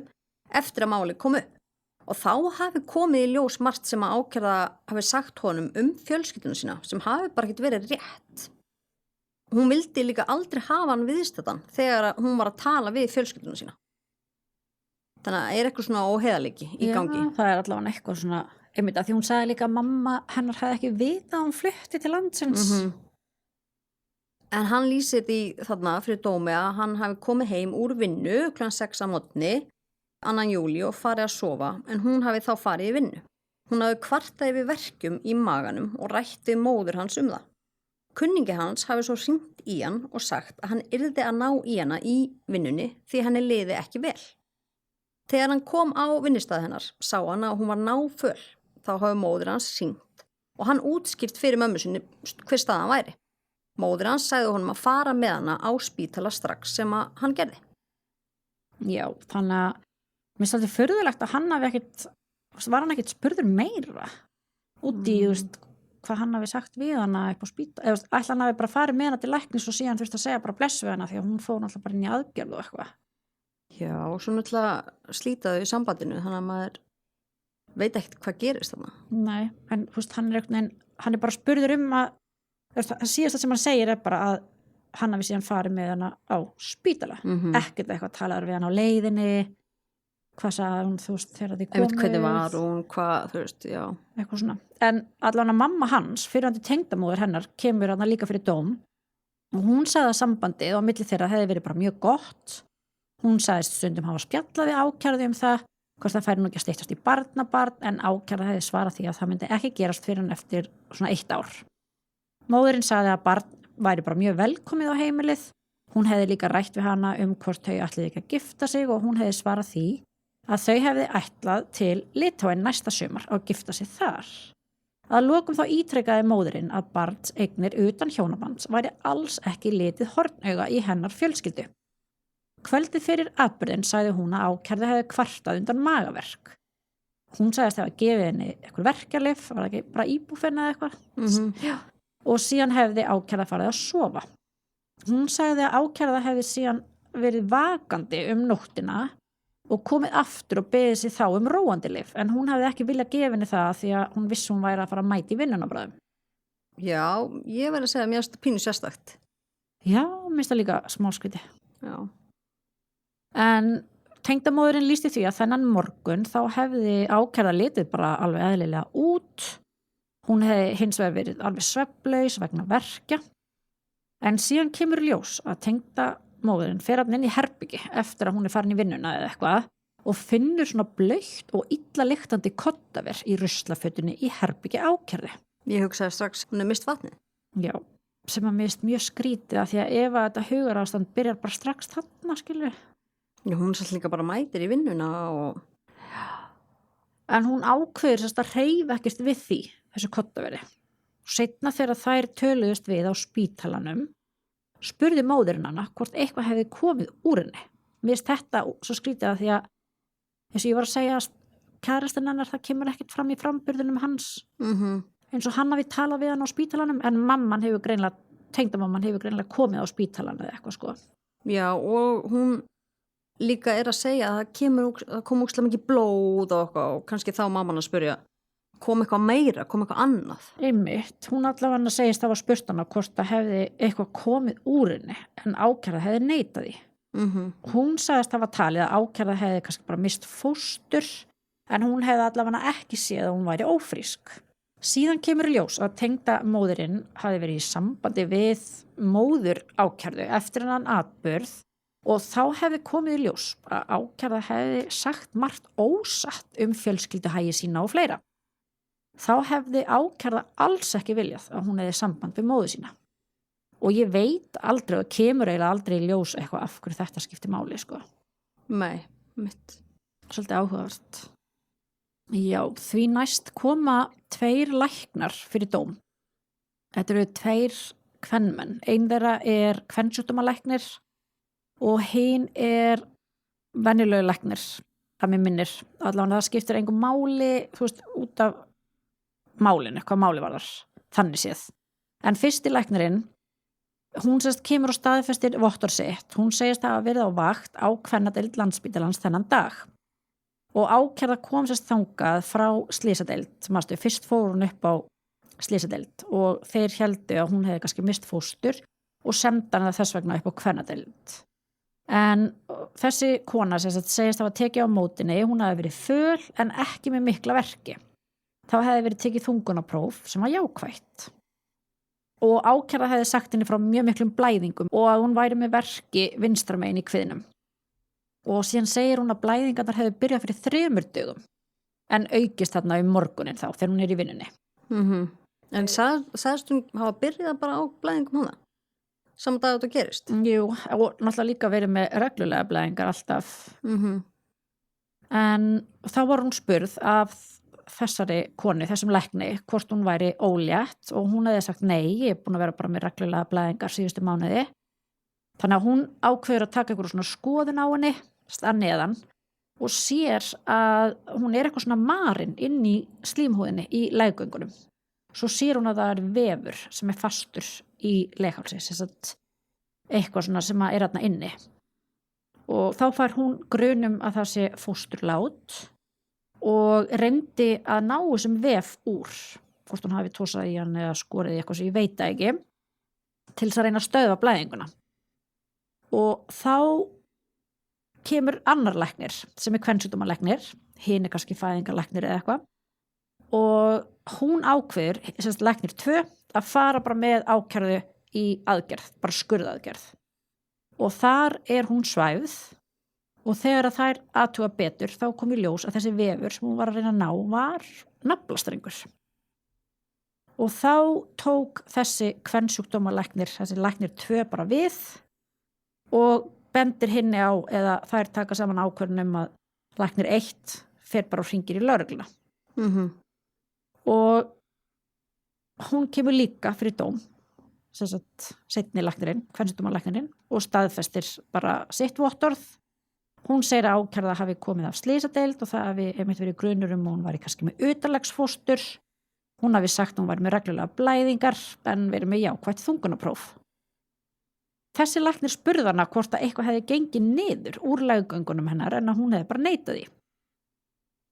eftir að máli kom upp. Og þá hafi komið í ljós margt sem að ákærða hafi sagt honum fjölskylduna sína sem hafi bara ekkert verið rétt. hún vildi líka aldrei hafa hann viðstættan þegar hún var að tala við fjölskylduna sína. Þannig að eitthvað svona óheðalegi í gangi. Já, það allavega eitthvað svona, einmitt að því hún sagði líka að mamma hennar hefði ekki vitað að hún flutti til landsins. En hann lýsir því þarna fyrir dómi að hann hafi komið heim úr vinnu kl. 6 að morgni, 2. júlí og farið að sofa, en hún hafi þá farið í vinnu. Hún hafi kvartað yfir verkjum í maganum og rætt við móður hans það. Kunningi hans hafi svo hringt í hann og sagt að hann yrði að ná í hana í vinnunni því henni liði ekki vel. Þegar hann kom á vinnustað hennar sá hann að hún var náföl. Þá hafi móður hans hringt og hann útskýrt fyrir mömmu sinni hver staðan væri. Móður hans sagði honum að fara með hana á spítala strax sem að hann gerði. Já, þannig að mér finnst alltaf furðulegt að hann hafi ekkit, var hann ekkit spurður meira út í, hvað hann hafi sagt við hana upp á spítala, eða ætla hann hafi bara farið með hana til læknis og síðan þurfti að segja bara bless við hana því að hún fór náttúrulega bara inn í aðgerð og eitthvað. Já, og svo náttúrulega slíta þau í sambandinu, þannig að maður veit ekkert hvað gerist þarna. Nei, en hann er bara spurður að það síðasta sem hann segir er bara að hann hafi síðan farið með hana á spítala, ekkert eitthvað talaður við hana á leiðinni, hvað sagði hún, þegar þið komið, hvernig var hún, hvað, já. Eitthvað svona. En allavega mamma hans, fyrrverandi tengdamóðir hennar, kemur hana líka fyrir dóm og hún sagði að sambandið á milli þeirra hefði verið bara mjög gott. Hún sagðist stundum hafa spjallað við ákærðu það, hvort það færi nú ekki að styttast í barnabarn, en ákærða hefði svarað því að það myndi ekki gerast fyrir hann eftir svona 1 ár. Móðurinn sagði að barn væri bara mjög velkomið á heimilið. Hún hefði líka rætt við hana hvort þau ætliði ekki að gifta sig og hún hefði svarað því að þau hefði ætlað til Litáen næsta sumar og gifta sig þar. Að lokum þá ítrekkaði móðurinn að barns eignir utan hjónabands væri alls ekki litið hornauga í hennar fjölskyldu. Kvöldið fyrir atburðinn sagði hún að ákærði hefði kvartað undan magaverk. Hún sagðist að gefið henni eitthvað verkjalyf, var það ekki bara íbúfen eða eitthvað? Já. Og síðan hefði ákærða farið að sofa. Hún sagði að ákærða hefði síðan verið vakandi nóttina og komið aftur og beðið sig þá róandi lyf, en hún hefði ekki viljað gefa henni það því að hún vissi hún væri að fara að mæta í vinnunabræðum. Já, ég verði að segja að mér finnst pínu sérstakt. Já, mér finnst það líka smá skrítið. Já. En tengdamóðurinn lýsti því að þennan morgun þá hefði ákærða litið bara alveg eðlilega út. Hún hefði hins vegar verið alveg svefnlaus vegna verkja. En síðan kemur ljós að tengdamóðurinn fer inn í herbyggi eftir að hún er farin í vinnuna eða eitthvað og finnur svona blautt og illa lyktandi koddaver í ruslafötunni í herbyggi ákærðu. Ég hugsaði strax, hún mist vatnið. Já, sem að mér finnst mjög skrítið að því að ef að þetta hugarástand byrjar bara strax þarna, skilur. Já, hún satt líka bara mætir í vinnuna og... En hún ákveður sérst að hreyfa ekkert við því, þessu koddaveri. Seinna þegar þær töluðust við á spítalanum, spurði móðurinn hana hvort eitthvað hefði komið úr henni. Mér finnst þetta svo skrítið að því að, eins og ég var að segja, kærastinn hennar, það kemur ekkert fram í framburðunum hans. Eins og hann hafi talað við hann á spítalanum, en mamman hefur greinlega, tengdamamman hefur greinlega komið á spítalan eða eitthvað sko. Já, og hún líka er að segja að það kom ógeðslega mikið blóð og kannski þá mamman að spyrja, kom eitthvað meira, kom eitthvað annað. Einmitt, hún allavega segist það var spurt hana hvort það hefði eitthvað komið úr henni, en ákærða hefði neitað því. Hún sagðist það var talið að ákærða hefði kannski bara mist fóstur, en hún hefði allavega ekki séð að hún væri ófrísk. Síðan kemur í ljós að tengdamóðirinn hafi verið í sambandi við móður ákærðu eftir hennan atburð og þá hefði komið í ljós að ákærða hefði sagt margt ósatt fjölskylduhagi sína og fleira. Þá hefði ákærða alls ekki viljað að hún hefði samband við móður sína. Og ég veit aldrei og kemur eiginlega aldrei í ljós eitthvað af hverju þetta skiptir máli, sko. Nei, mitt. Svolítið áhugavert. Já, því næst koma 2 læknar fyrir dóm. Þetta eru 2 kvenmenn. Ein þeirra er kvensjúkdómalæknir og hinn er venjulegu læknir, að mér minnir. Allavega það skiptir engum máli, þú veist, út af málinu, hvað máli var þar, þannig séð. En fyrsti læknirinn, hún sérst kemur og staðfestir vottorð sitt. Hún segist að hafa verið á vakt á kvennadeild Landspítalans þennan dag. Og ákærða kom sérst þangað frá slysadeild. Manstu, fyrst fór hún upp á slysadeild og þeir héldu að hún hefði kannski mist fóstur og semdi hana þess vegna upp á kvennadeild. En þessi kona sem segist hafa tekið á mótinni, hún hefði verið föl en ekki með mikla verki. Þá hefði verið tekið þungunarpróf sem var jákvætt. Og ákærða hefði sagt henni frá mjög miklum blæðingum og að hún væri með verki vinstra megin í kviðnum. Og síðan segir hún að blæðingarnar hefði byrjað fyrir 3 dögum en aukist þarna morguninn þá þegar hún í vinnunni. En sagðist hún hafa byrjað bara á blæðingum hana? Saman dag þetta gerist? Jú, og náttúrulega líka verið með reglulega blæðingar alltaf. En þá var hún spurð af þessari konu, þessum lækni, hvort hún væri ólétt og hún hefði sagt nei, ég er búin að vera bara með reglulega blæðingar síðustu mánuði. Þannig að hún ákveður að taka eitthvað svona skoðun á henni, að neðan, og sér að hún er eitthvað svona marinn inn í slímhúðinni í leggöngunum. Svo sér hún að það er vefur sem er fastur í leghálsi, eitthvað svona sem er þarna inni. Og þá fær hún grunum að það sé fósturlát og reyndi að ná þessum vef úr, hvort hún hafi tósað í hann eða skorið í eitthvað sem ég veit það ekki, til þess að reyna að stöðva blæðinguna. Og þá kemur annar læknir sem er kvensjúkdómalæknir, hinn er kannski fæðingarlæknir eða eitthvað, og hún ákveður, læknir 2, að fara bara með ákærðu í aðgerð, bara skurðaðgerð. Og þar er hún svæfð og þegar að þær athuga betur þá kom í ljós að þessi vefur sem hún var að reyna að ná var naflastrengur. Og þá tók þessi kvensjúkdómalæknir, þessi læknir 2 bara við og bendir hinni á, eða þær taka saman ákvörðun að læknir 1 fer bara og hringir í lögregluna. Og hún kemur líka fyrir dóm, seinni læknirinn, kvensjúkdómalæknirinn, og staðfestir bara sitt vottorð. Hún segir að ákærða hafi komið af slysadeild og það hafi einmitt verið grunur og hún var kannski með utanlegsfóstur. Hún hafi sagt að hún var með reglulega blæðingar en verið með jákvætt þungunarpróf. Þessi læknir spurði hana hvort að eitthvað hefði gengið niður úr leggöngunum hennar en að hún hefði bara neitað því.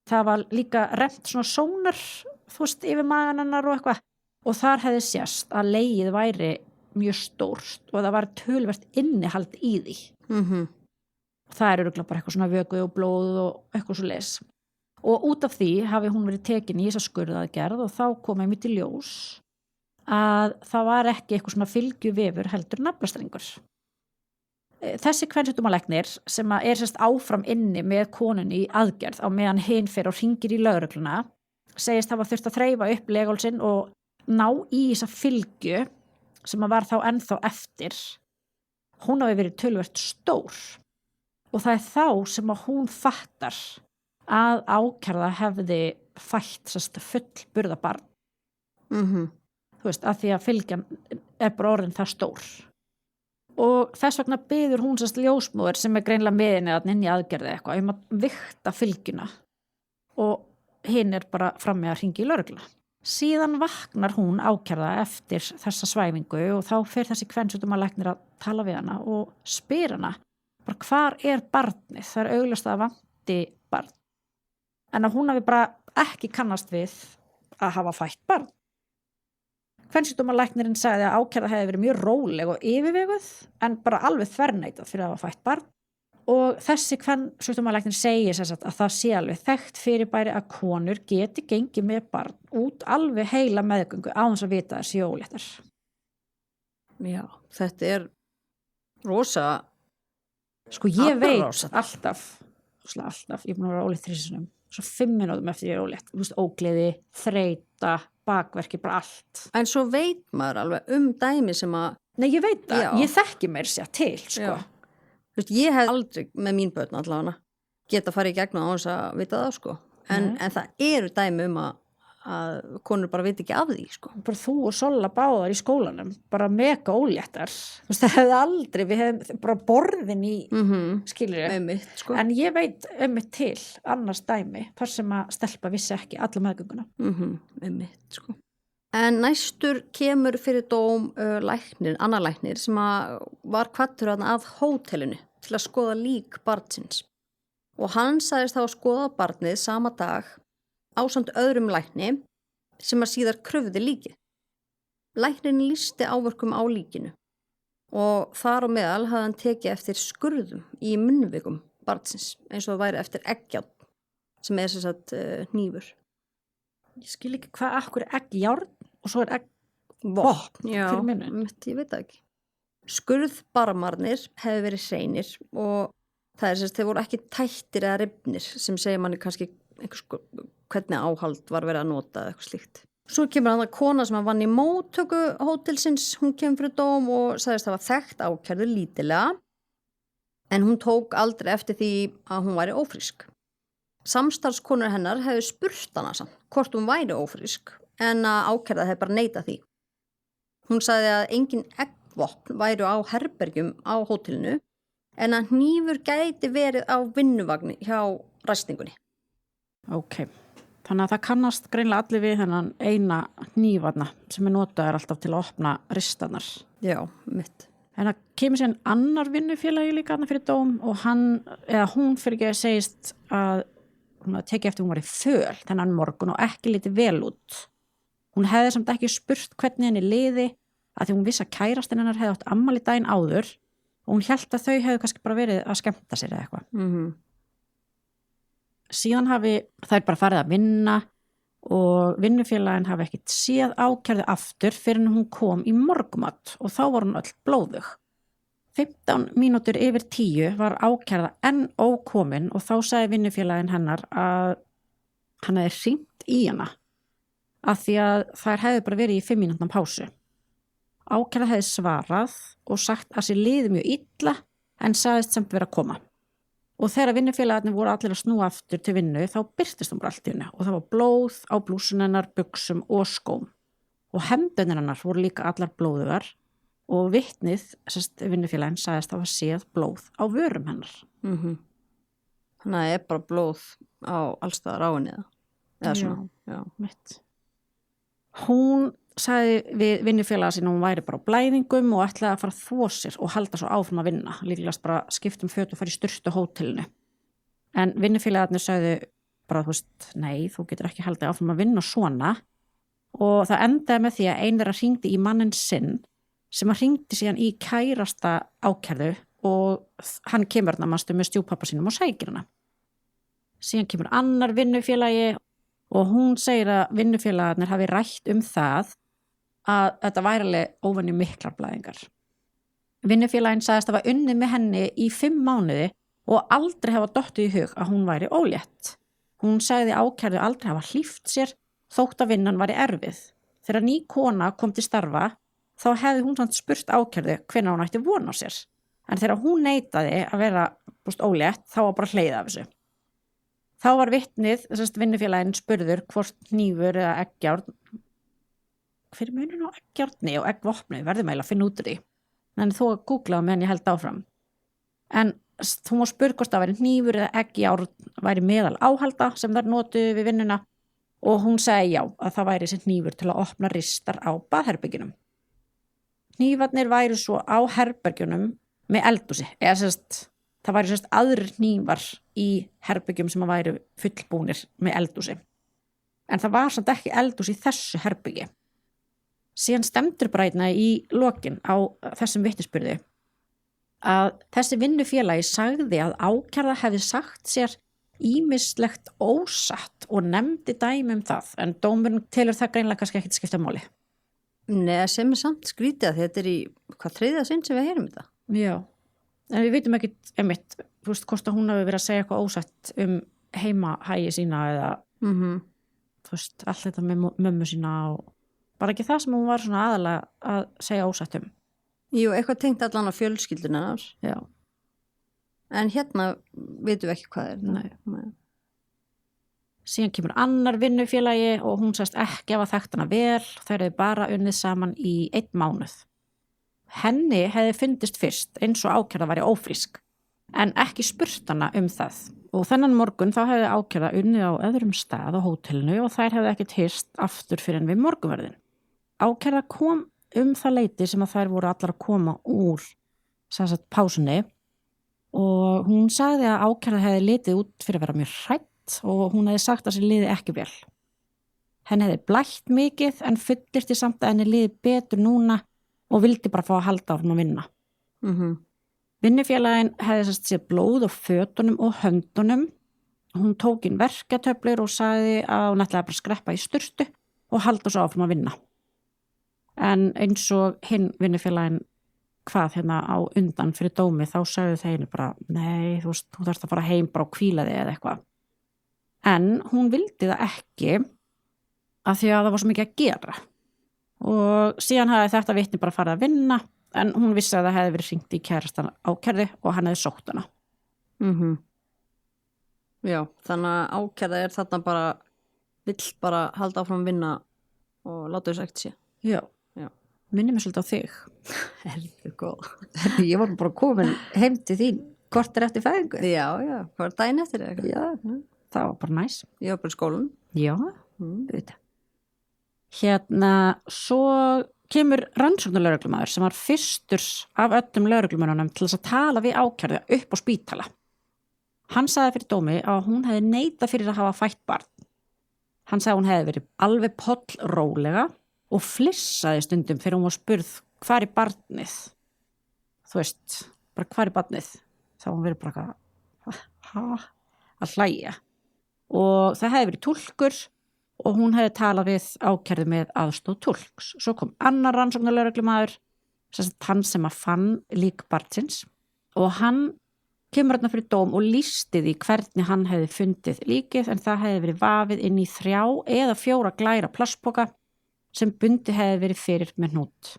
Það var líka rennt svona sónar, yfir magan hennar og eitthvað. Og þar hefði sést að legið væri mjög stórt og það var töluvert innihald í því. Það er örugglega bara eitthvað svona vökvi og blóð og eitthvað svo leis. Og út af því hafi hún verið tekin í þessa skurðaðgerð og þá kom einmitt í ljós að það var ekki eitthvað svona fylgjuvefur heldur naflastrengur. Þessi kvensjúkdómalæknir sem er áfram inni með konunni í aðgerð á meðan hinn fer og hringir í lögregluna segist hafa þurft að þreifa upp leghálsinn og ná í þessa fylgju sem var þá ennþá eftir. Hún hafi verið töluvert stór og það er þá sem að hún fattar að ákærða hefði fætt fullburða barn. Þú veist, að því að fylgjan er bara orðin það stór. Og þess vegna biður hún ljósmóðir sem er greinlega með henni inn í aðgerði eitthvað að vigta fylgjuna og hinn er bara frammi að hringi í lögregluna. Síðan vaknar hún ákærða eftir þessa svæfingu og þá fer þessi kvensjúkdómalæknir að tala við hana og spyr hana bara hvar er barnið? Það er augljóst að vanti barn. En að hún hafi bara ekki kannast við að hafa fætt barn. Kvensjúkdómalæknirinn sagði að ákærða hefði verið mjög róleg og yfirveguð en bara alveg þverneitað fyrir að hafa fætt barn. Og þessi kvensjúkdómalæknir segir að það sé alveg þekkt fyrirbæri að konur geti gengið með barn út alveg heila meðgöngu án þess að vita þessi óléttar. Já, þetta er rosa. Sko ég veit alltaf, ég er búin að vera ólétt 3 sinnum. Svo 5 mínútum eftir ég er ólétt. Þú veist, ógleði, þreyta, bakverki, bara allt. En svo veit maður alveg dæmi sem að... Nei, ég veit það. Já. Ég þekki mér sér til, sko. Þú veist, ég hef aldrei með mín börn allavega geta farið í gegnum á þess að vita það, sko. En það eru dæmi að konur bara veit ekki af því, sko. Bara þú og Solla báðar í skólanum, bara mega óléttar. Þú veist, það hefði aldrei, við hefðum bara borðin í, skilur ég. Sko. En ég veit til annars dæmi, þar sem að stelpa vissi ekki alla meðgönguna. Sko. En næstur kemur fyrir dóm annar læknir sem var kvaddur að hótelinu til að skoða lík barnsins. Og hann sagðist þá að skoða barnið sama dag ásamt öðrum lækni sem að síðar krufði líkið. Læknin lýsti áverkum á líkinu og þar á meðal hafði hann tekið eftir skurðum í munnvikum barnsins eins og það væri eftir eggjárn sem sem sagt hnífur. Ég skil ekki hvað akkur eggjárn og svo egg Vopn, já, fyrir muninn. ég veit það ekki. Skurðbarmarnir hefði verið hreinir og það er þeir voru ekki tættir eða rifnir sem segir manni kannski hvernig áhald var verið að nota eða eitthvað slíkt. Svo kemur hann að kona sem vann í móttöku hótelsins, hún kemur fyrir dóm og sagðist það var þekkt ákærðu lítilega en hún tók aldrei eftir því að hún væri ófrísk. Samstarfskonur hennar hefði spurt hana samt hvort hún væri ófrísk en að ákærða hefði bara neitað því. Hún sagði að engin eggvopn væru á herbergjum á hótelinu en að hnífur gæti verið á vinnuvagni hjá ræstingunni. Ok, þannig að það kannast greinlega allir við þennan eina hnífarna sem notaður alltaf til að opna ristanar. Já, mitt. En það kemur síðan annar vinnufélagi líka þarna fyrir dóm og hún fyrir ekki að segist að hún hafði tekið eftir hún var í föl þennan morgun og ekki lítið vel út. Hún hefði samt ekki spurt hvernig henni liði að því hún vissi að kærastinn hennar hefði átt afmæli daginn áður og hún hélt að þau hefðu kannski bara verið að skemmta sér eða eitthvað. Síðan hafi þær bara farið að vinna og vinnufélagin hafi ekkit séð ákærðu aftur fyrir en hún kom í morgumat og þá var hún öll blóðug. 15 mínútur yfir 10 var ákærða enn ókomin og þá sagði vinnufélagin hennar að hann hefði hringt í hana af því að þær hefði bara verið í 5 mínútna pásu. Ákærða hefði svarað og sagt að sér liði mjög illa en sagðist samt vera að koma. Og þegar vinnufélagarnir voru allir að snúa aftur til vinnu þá birtist hún bara allt í henni og það var blóð á blúsun hennar, buxum og skóm. Og hendurnar hennar voru líka allar blóðugar og vitnið, vinnufélagin, sagðist að hafa séð blóð á vörum hennar. Þannig að það er bara blóð á allstaðar á henni eða svona. Já. Mitt. Hún sagði við vinnufélaga sín hún væri bara á blæðingum og ætlaði að fara að þvo sér og halda svo áfram að vinna. Líklegast bara skiptum föt og fara í sturtu hótelinu. En vinnufélagarnir sagði bara, nei, þú getur ekki haldið áfram að vinna svona. Og það endaði með því að ein þeirra hringdi í manninn sinn sem að hringdi síðan í kærasta ákærðu og hann kemur með stjúpappa sínum og sækir hana. Síðan kemur annar vinnufélagi og hún segir að vinnufélagarnir hafi rætt það að þetta væri alveg óvenju miklar blæðingar. Vinnufélagin sagðist að hafa unnið með henni í 5 mánuði og aldrei hafa dottið í hug að hún væri ólétt. Hún sagði ákærðu aldrei hafa hlíft sér þótt að vinnan væri erfið. Þegar ný kona kom til starfa þá hefði hún samt spurt ákærðu hvenær hún ætti von á sér. En þegar hún neitaði að vera ólétt þá var bara hlegið af þessu. Þá var vitnið, vinnufélagin spurður hvort hnífur eða eggjárn. Hver er munurinn á eggjárni og eggvopni? Verðum eiginlega að finna út úr því. En þú að googla meðan ég held áfram. En hún var spurð hvort það væri hnífur eða eggjárn væri meðal áhalda sem þær notuðu við vinnuna og hún segi já að það væri sem hnífur til að opna ristar á baðherberginum. Hnífarnir væri svo á herbergjunum með eldhúsi. Það væri aðrir hnífar í herbergjum sem væri fullbúnir með eldhúsi. En það var samt ekki eldhús í þessu herbyggi. Síðan stendur bara í lokin á þessum vitnisburði að þessi vinnufélagi sagði að ákærða hefði sagt sér ýmislegt ósatt og nefndi dæmi það en dómurinn telur það greinlega kannski ekki skipta máli. Nei, sem samt skrítið að þetta í hvað 3. sinn sem við heyrum þetta. Já, en við vitum ekki einmitt, hvort að hún hafi verið að segja eitthvað ósatt heimahægi sína eða allt þetta með mömmu sína og bara ekki það sem hún var svona aðalega að segja ósatt Jú, eitthvað tengt allan á fjölskylduna hans. Já. En hérna vitum við ekki hvað er. Nei. Síðan kemur annar vinnufélagi og hún sagðist ekki hafa þekkt hana vel, þær hefði bara unnið saman í 1 mánuð. Henni hefði fundist fyrst eins og ákærða væri ófrísk, en ekki spurt hana það. Og þennan morgun þá hefði ákærða unnið á öðrum stað á hótelinu og þær hefði ekkert hist aftur fyrir en við morgunverðin. Ákærða kom það leyti sem að þær voru allar að koma úr pásunni og hún sagði að ákærða hefði litið út fyrir að vera mjög hrædd og hún hefði sagt að sér liði ekki vel. Henni hefði blætt mikið en fullyrti samt að henni liði betur núna og vildi bara fá að halda áfram að vinna. Vinnufélagin hefði sérst séð blóð á fötunum og höndunum. Hún tók inn verkjatöflur og sagði að hún ætlaði bara að skreppa í sturtu og halda svo áfram að vinna. En eins og hinn vinnufélagin hvað hérna á undan fyrir dómi þá sagði þeir bara, nei, þú þarfst að fara heim bara og hvíla þig eða eitthvað. En hún vildi það ekki af því að það var svo mikið að gera. Og síðan hafði þetta vitni bara farið að vinna en hún vissi að það hefði verið hringt í kærastan ákærði og hann hefði sótt hana. Já, þannig að ákærða þarna bara, vill bara halda áfram að vinna og láta þess ekkert sé. Já. Minni mér svolítið á þig. Heldur góð. Ég var bara komin heim til þín korter eftir fæðingu. Já, hvað daginn eftir eða eitthvað? Já, það var bara næs. Ég var bara í skólanum. Já, auðvitað. Hérna, svo kemur rannsóknarlögreglumaður sem var fyrstur af öllum lögreglumönnunum til þess að tala við ákærðu upp á spítala. Hann sagði fyrir dómi að hún hefði neitað fyrir að hafa fætt barn. Hann sagði að hún hefði verið alveg pollrólega og flissaði stundum fyrir hún var spurð hvar er barnið? Þú veist, bara hvar er barnið? Þá hún verið bara að hlæja. Og það hefði verið túlkur og hún hefði talað við ákærðu með aðstoð túlks. Svo kom annar rannsóknarlögreglumaður, hann sem að fann lík barnsins og hann kemur hérna fyrir dóm og lýsti því hvernig hann hefði fundið líkið en það hefði verið vafið inn í 3 eða 4 glæra plastpoka sem bundi hefði verið fyrir með hnút.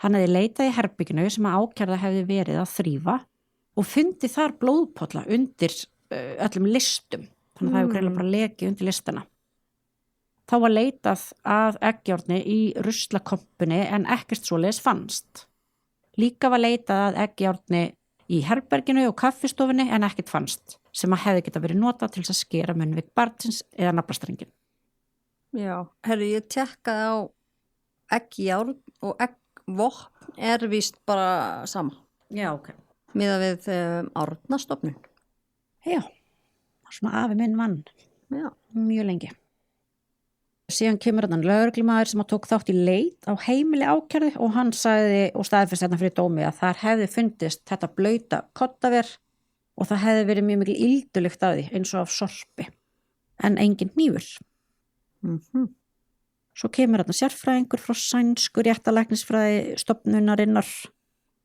Hann hefði leitað í herbygginu sem að ákærða hefði verið að þrífa og fundið þar blóðpolla undir öllum listum. Þannig að það hefði greinilega bara lekið undir listana. Þá var leitað að eggjárni í ruslakompunni en ekkert svoleiðis fannst. Líka var leitað að eggjárni í herberginu og kaffistofunni en ekkert fannst sem að hefði geta verið notað til að skera munnvik barnsins eða naflastrengin. Já, ég tekkaði á eggjárn og eggvopn víst bara sama. Já, ok. Miðað við Árnastofnun. Já, svona afi minn vann. Já. Mjög lengi. Síðan kemur hann lögreglumaður sem að tók þátt í leit á heimili ákærðu og hann sagði og staðfesti hérna fyrir dómi að þar hefði fundist þetta blauta koddaver og það hefði verið mjög mikil ýldulykt af því eins og af sorpi en engin hnífur. Svo kemur hérna sérfræðingur frá sænsku réttalæknisfræði stofnunarinnar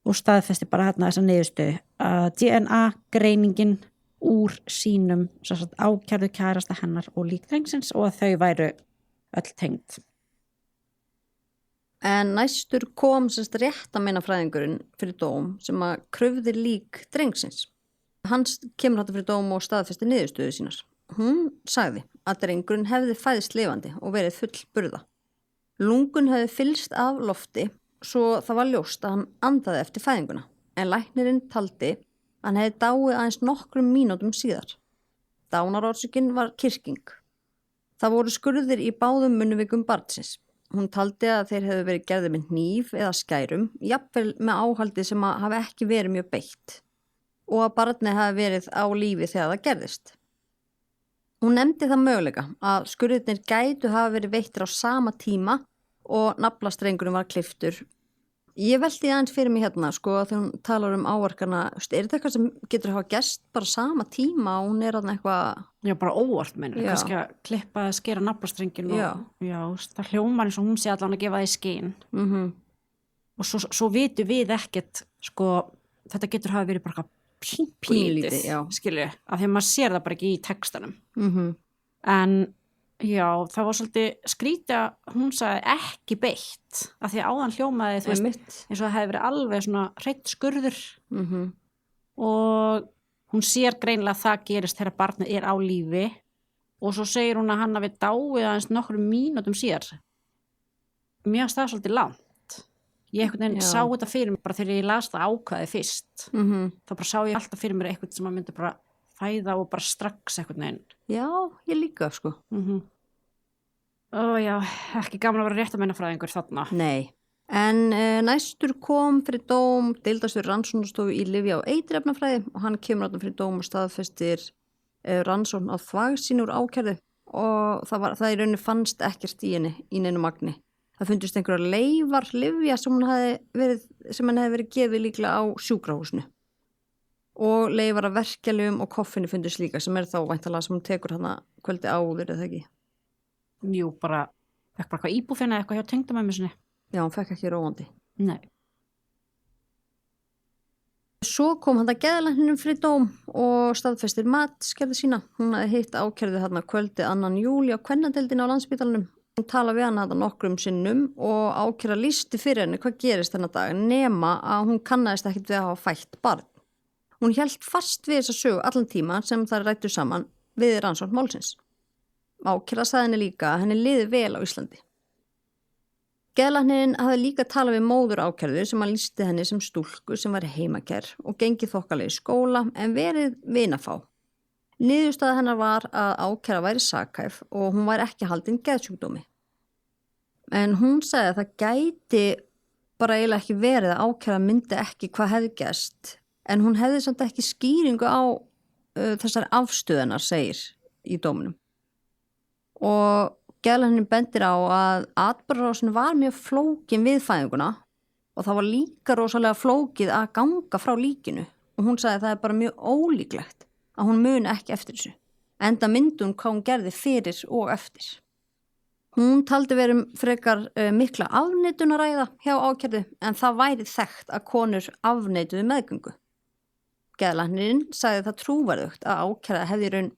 og staðfesti bara hérna þessa niðurstöðu að DNA greiningin úr sínum ákærðu kærasta hennar og lík drengsins og að þau væru öll tengd. En næstur kom réttameinafræðingurinn fyrir dóm sem að krufði lík drengsins. Hann kemur þetta fyrir dóm og staðfesti niðurstöðu sínar. Hún sagði að drengurinn hefði fæðist lifandi og verið full burða. Lungun hefði fyllst af lofti svo það var ljóst að hann andaði eftir fæðinguna. En læknirinn taldi að hann hefði dáið aðeins nokkrum mínútum síðar. Dánarorsökin var kyrking. Það voru skurðir í báðum munnvikum barnsins. Hún taldi að þeir hefðu verið gerðir með hníf eða skærum, jafnvel með áhaldi sem að hafi ekki verið mjög beitt og að barnið hafi verið á lífi þegar það gerðist. Hún nefndi það möguleika að skurðirnir gætu hafi verið veittir á sama tíma og naflastrengurinn var klipptur. Ég velti aðeins fyrir mig hérna, þegar hún talar áverkana, þetta eitthvað sem getur hafa gerst bara sama tíma og hún þarna eitthvað... Já, bara óvart mennur, kannski að klippa að skera naflastrengin og það hljómar eins og hún sé allan að gefa það í skinn. Og svo vitum við ekkert, þetta getur hafa verið bara pínlítið, skilju, af því að maður sér það bara ekki í textanum. En... Já, það var svolítið skrítið að hún sagði ekki beitt af því að áðan hljómaði þú veist eins og það hefði verið alveg svona hreinn skurður og hún sér greinilega að það gerist þegar barnið er á lífi og svo segir hún að hann hafi dáið aðeins nokkrum mínútum síðar. Mér finnst það svolítið langt. Ég einhvern veginn sá þetta fyrir mig bara þegar ég las það ákvæði fyrst. Þá bara sá ég alltaf fyrir mér eitthvað sem að myndi bara fæða og bara strax eitthvað neginn. Já, ég líka, Ó já, ekki gaman að vera réttameinafræðingur þarna. Nei, en næstur kom fyrir dóm deildarstjóri rannsóknarstofu í lyfja- og eiturefnafræði og hann kemur þarna fyrir dóm og staðfestir rannsókn á þvagsýni úr ákærðu og það í rauninni fannst ekkert í henni í neinu magni. Það fundust einhverjar leifar lyfja sem hann hefði verið gefið líklega á sjúkrahúsinu. Og leifar af verkjalyfjum og koffinu fundust líka sem þá væntanlega sem hún tekur hana kvöldi áður eða ekki. Jú, fekk bara eitthvað íbúfina eitthvað hjá tengdamömmu sinni. Já, hún fekk ekki róandi. Nei. Svo kom hann að geðlækninum fyrir dóm og staðfestir matskerði sína. Hún hafði hitt ákærðu þarna kvöldi 2. júlí á kvennadeildinni á Landspítalanum. Hún talaði við hann þarna nokkrum sinnum og ákæra lýsti fyrir henni hvað gerist þennan dag nema að hún kannaðist ekkit við að hafa fætt barn. Hún hélt fast við þessa sögu allan tíma sem þær rættu saman við rannsókn málsins. Ákæra sagði henni líka að henni liði vel á Íslandi. Geðlæknirinn hafði líka talað við móður ákærðu sem að lýsti henni sem stúlku sem var heimakerr og gengið þokkalega í skóla en verið vinafá. Niðurstaða hennar var að ákæra væri sakhæf og hún væri ekki haldin geðsjúkdómi. En hún sagði að það gæti bara eiginlega ekki verið að ákæra myndi ekki hvað hefði gerst en hún hefði samt ekki skýringu á þessar afstöðunar segir í dóminum. Og geðlæknirinn bendir á að atburðarásin var mjög flókin við fæðinguna og það var líka rosalega flókið að ganga frá líkinu og hún sagði að það bara mjög ólíklegt að hún muni ekki eftir þessu. Enda myndi hún hvað hún gerði fyrir og eftir. Hún taldi verið frekar mikla afneitun að ræða hjá ákærðu en það væri þekkt að konur afneituðu meðgöngu. Geðlæknirinn sagði það trúverðugt að ákærða hefði í raun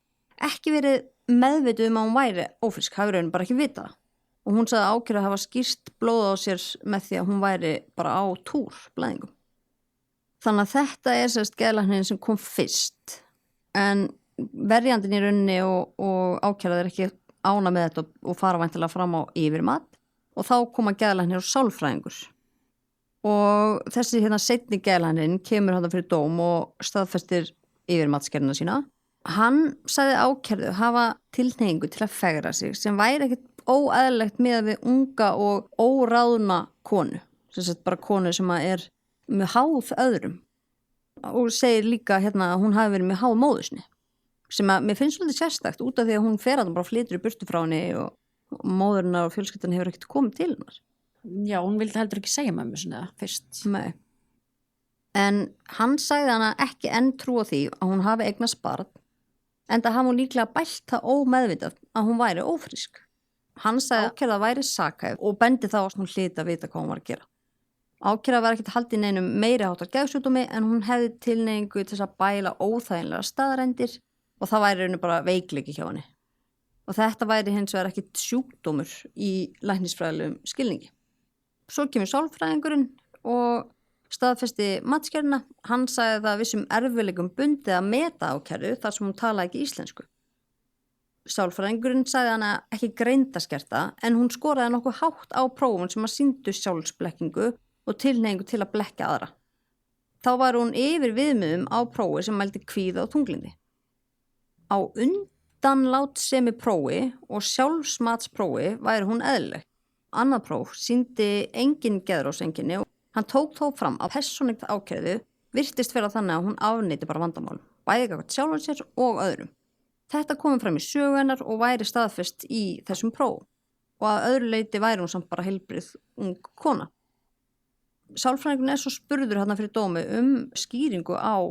ekki verið meðvituð að hún væri ófrísk, hafi raun bara ekki vitað. Og hún sagði ákærða hafa skýrt blóð á sér með því að hún væri bara á túr blæðingum. Þannig að þetta sérst geðlæknirinn sem kom fyrst en verjandinn í rauninni og ákærða ekki ána með þetta og fara væntanlega fram á yfirmat og þá koma geðlæknir og sálfræðingur. Og þessi seinni geðlæknirinn kemur hann fyrir dóm og staðfestir yfirmatsgerðina sína. Hann sagði ákærðu hafa tilhneigingu til að fegra sig sem væri ekkert óeðlilegt með við unga og óráðna konu. Sem sagt bara konu sem er með háð öðrum. Og segir líka að hún hafi verið með háð móðusni. Sem að mér finnst svolítið sérstakt út af því að hún fer að bara flytur í burtu frá henni og móðurinn og fjölskyldan hefur ekkert komið til hennar. Já, hún vildi heldur ekki segja mömmu sinni það fyrst. Nei. En hann sagði hana ekki enn trúa því að hún hafi eignast barn enda hafi hún líklega bælt það ómeðvitað að hún væri ófrísk. Hann sagði ákærða væri sakhæf og bendi þá að hún hlyti að vita hvað hún var að gera. Ákærða var ekkert haldið neinum meiri háttar geðsjúkdómi en hún hefði tilhneigingu til að bæla óþægilegar staðrendir og það væri rauninu bara veikleiki hjá henni. Og þetta væri hins vegar ekkert sjúkdómur í læknisfræðilegum skilningi. Svo kemur sálfræðingurinn og staðfesti matskerðina. Hann sagði það vissum erfiðleikum bundið að meta ákæru þar sem hún talaði ekki íslensku. Sálfræðingurinn sagði hana ekki greindaskerta en hún skoraði nokkuð hátt á prófun sem að sýndu sjálfsblekkingu og tilhneigingu til að blekja aðra. Þá var hún yfir viðmiðum á prófi sem mældi kvíða og þunglindi. Á undanlátsemi prófi og sjálfsmatsprófi væri hún eðlileg. Annað próf sýndi engin geðróseinkenni og hann tók þó fram að persónulegt ákærðu virtist vera þannig að hún afneiti bara vandamálum, bæði gagnvart sjálfum sér og öðrum. Þetta komið fram í sögu hennar og væri staðfest í þessum próf og að öðru leyti væri hún samt bara heilbrigð ung kona. Sálfræðingurinn svo spurður fyrir dómi skýringu á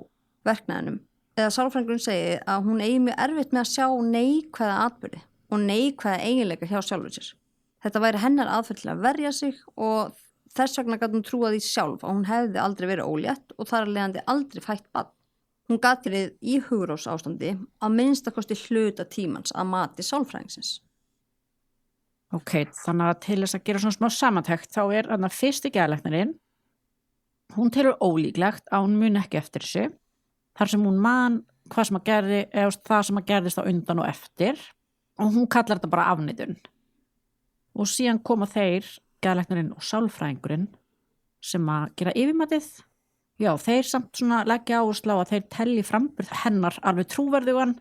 verknaðinum eða sálfræðingurinn segi að hún eigi mjög erfitt með að sjá neikvæða atburði og neikvæða eiginleika hjá sjálfur sér. Þetta væri hennar aðferð til að verja sig og þess vegna gat hún trúað því sjálf að hún hefði aldrei verið ólétt og þar af leiðandi aldrei fætt barn. Hún gat verið í hugrósástandi að minnstakosti hluta tímans að mati sálfræðingsins. Ok, þannig að til þess að gera svona smá samantekt þá er fyrsti geðlæknirinn, hún telur ólíklegt að hún muni ekki eftir þessu, þar sem hún man hvað sem að gerði, eða það sem að gerðist á undan og eftir og hún kallar þetta bara afneitun. Og síðan koma þeir, geðlæknirinn og sálfræðingurinn sem að gera yfirmatið. Já, þeir samt svona leggja áherslu á að þeir telli framburð hennar alveg trúverðugan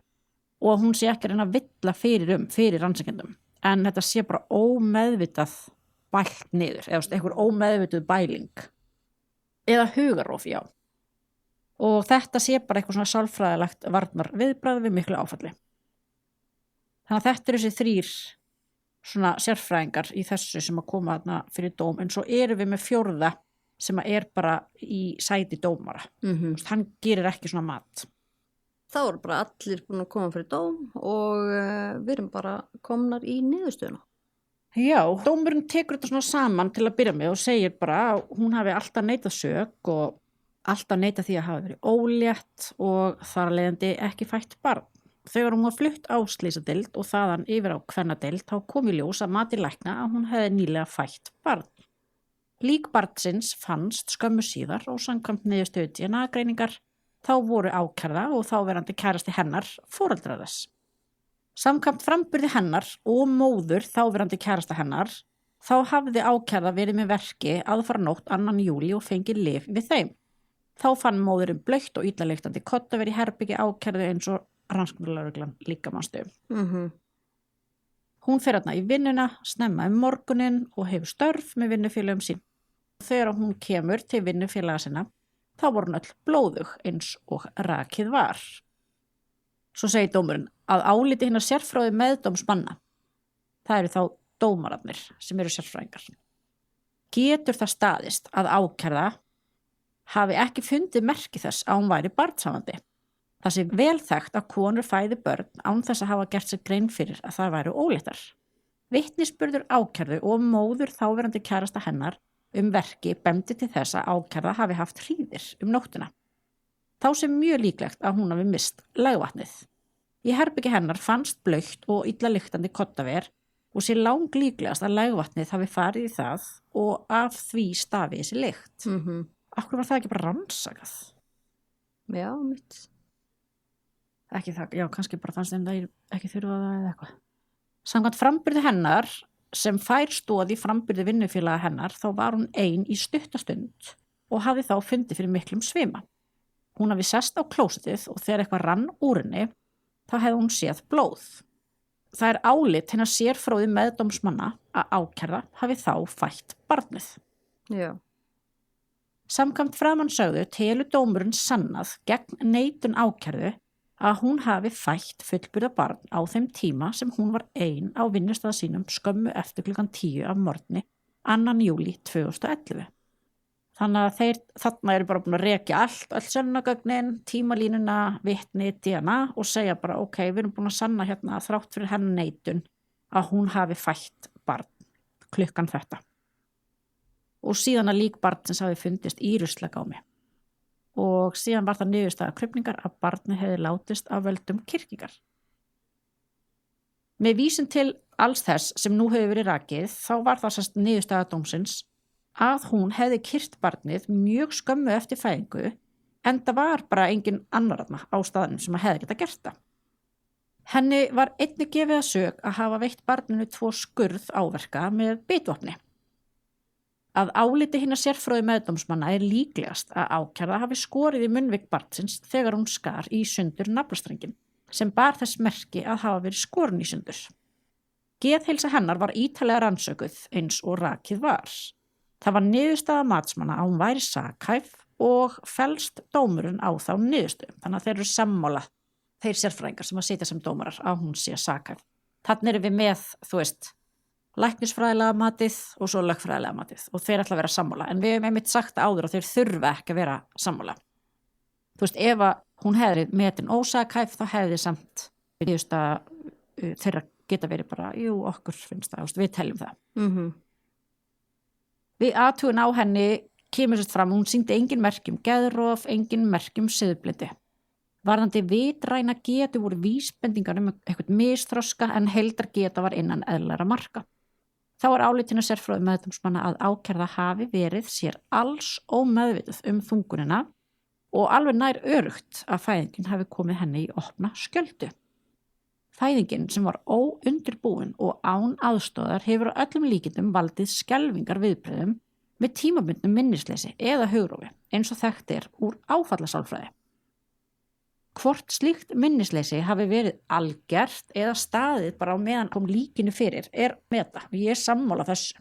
og að hún sé ekki að reyna að villa fyrir rannsakendum. En þetta sé bara ómeðvitað bælt niður, eða einhver ómeðvituð bæling. Eða hugarof, já. Og þetta sé bara eitthvað svona sálfræðilegt varnar viðbragð við miklu áfalli. Þannig að þetta eru þessi 3 svona sérfræðingar í þessu sem að koma þarna fyrir dóm, en svo erum við með 4. sem að bara í sæti dómara. Hann gerir ekki svona mat. Þá eru bara allir búin að koma fyrir dóm og við erum bara komnar í niðurstöðuna. Já, dómurinn tekur þetta svona saman til að byrja með og segir bara að hún hafi alltaf neitað sök og alltaf neitað því að hafa verið ólétt og þar af leiðandi ekki fætt barn. Þegar hún var flutt á slysadeild og þaðan yfir á kvennadeild þá kom í ljós að mati lækna að hún hefði nýlega fætt barn. Lík barnsins fannst skömmu síðar og samkvæmt niðurstöðu DNA-greiningar þá voru ákærða og þáverandi kærasti hennar foreldrar þess. Samkvæmt framburði hennar og móður þáverandi kærasta hennar þá hafði ákærða verið með verki aðfaranótt 2. júlí og fengið lyf við þeim. Þá fann móðurinn blautt og illa lyktandi kottaver í herbyggi ákærðu eins og rannsóknarlögreglan líka manstu. Hún fer þarna í vinnuna, snemma morguninn og hefur störf með vinnufélögum sín. Þegar hún kemur til vinnufélaga sinna, þá voru hún öll blóðug eins og rakið var. Svo segir dómurinn að áliti hinnar sérfræði meðdómsmanna. Það eru þá dómararnir sem eru sérfræðingar. Getur það staðist að ákærða hafi ekki fundið merki þess að hún væri barnshafandi. Það sé vel þekkt að konur fæði börn án þess að hafa gert sér grein fyrir að það væru óléttar. Vitnisburður ákærðu og móður þáverandi kærasta hennar verki bendi til þess að ákærða hafi haft hríðir nóttina. Þá sé mjög líklegt að hún hafi mist legvatnið. Í herbyggi hennar fannst blautt og illa lyktandi kottaver og sé langlíklegast að legvatnið hafi farið í það og af því stafi þessi lykt. Af hverju var það ekki bara rannsakað? Já, mitt. Ekki það, já, kannski bara fannst þeim það ekki þurfa það eða eitthvað. Samkvæmt framburði hennar sem fær stóð í framburði vinnufélaga hennar þá var hún ein í stuttastund og hafði þá fundið fyrir miklum svima. Hún hafi sest á klósettið og þegar eitthvað rann úr henni þá hefði hún séð blóð. Það er álit hennar sérfróði meðdómsmanna að ákærða hafi þá fætt barnið. Já. Samkvæmt framansögðu telur dómurinn sannað gegn neitun ákærðu að hún hafi fætt fullburða barn á þeim tíma sem hún var ein á vinnustað sínum skömmu eftir klukkan 10 af morgni 2. júlí 2011. Þannig að þarna eru bara búin að rekja öll sönnunargögnin, tímalínuna, vitni, DNA og segja bara ok, við erum búin að sanna hérna þrátt fyrir hennar neitun að hún hafi fætt barn klukkan þetta. Og síðan að lík barnsins hafi fundist í ruslagámi. Og síðan var það niðurstaða krufningar að barnið hefði látist af völdum kirkingar. Með vísun til alls þess sem nú hefur verið rakið þá var það sérst niðurstaða dómsins að hún hefði kyrt barnið mjög skömmu eftir fæðingu en það var bara engin annar á staðnum sem hefði geta gert það. Henni var einnig gefið að sök að hafa veitt barninu 2 skurð áverka með bitvopni. Að áliti hinnar sérfróði meðdómsmanna er líklegast að ákærða hafi skorið í munnvik barnsins þegar hún skar í sundur naflastrengin sem bar þess merki að hafa verið skorin í sundur. Geðheilsa hennar var ítarlega rannsökuð eins og rakið var. Það var niðurstaða matsmanna að hún væri sakhæf og fellst dómurinn á þá niðurstöðum. Þannig að þeir eru sammála, þeir sérfræðingar sem að sitja sem dómarar að hún sé sakhæf. Þannig erum við með, læknisfræðilega matið og svo lögfræðilega matið og þeir ætla að vera sammála. En við hefum einmitt sagt áður og þeir þurfa ekki að vera sammála. Ef hún hefði metin ósakhæf þá hefði samt niðurstaða þeirra geta verið bara, jú, okkur finnst það, við teljum það. Við athugun á henni kemur sérst fram, hún sýndi engin merkjum geðrof, engin merkjum siðblindi. Varðandi vitræna getu voru vísbendingar eitthvað misþroska en heildar geta var innan eðlæra marka. Þá er álitinu sérfróði meðdómsmanna að ákærða hafi verið sér alls ómeðvituð þungunina og alveg nær örugt að fæðingin hafi komið henni í opna skjöldu. Fæðingin sem var óundirbúin og án aðstóðar hefur á öllum líkindum valdið skelfingar viðbröðum með tímabundnum minnisleysi eða hugrófi eins og þekkt er úr áfallasálfræði. Hvort slíkt minnisleysi hafi verið algert eða staðið bara á meðan kom líkinu fyrir er meta og ég er sammála þessu.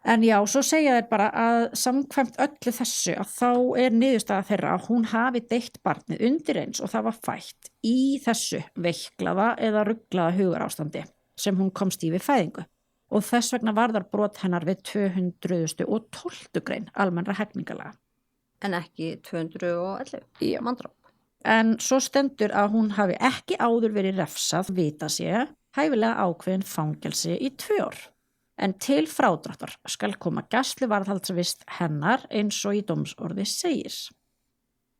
En já, svo segja þeir bara að samkvæmt öllu þessu að þá er niðurstaða þeirra að hún hafi deytt barnið undir eins og það var fætt í þessu veiklaða eða ruglaða hugarástandi sem hún komst í við fæðingu og þess vegna varðar brot hennar við 212. grein almennra hegningarlaga. En ekki 211. Já. Manndráp. En svo stendur að hún hafi ekki áður verið refsað vita sé, hæfilega ákveðin fangelsi í 2 ár. En til frádráttar skal koma gæsluvarðhaldsvist hennar eins og í dómsorði segir.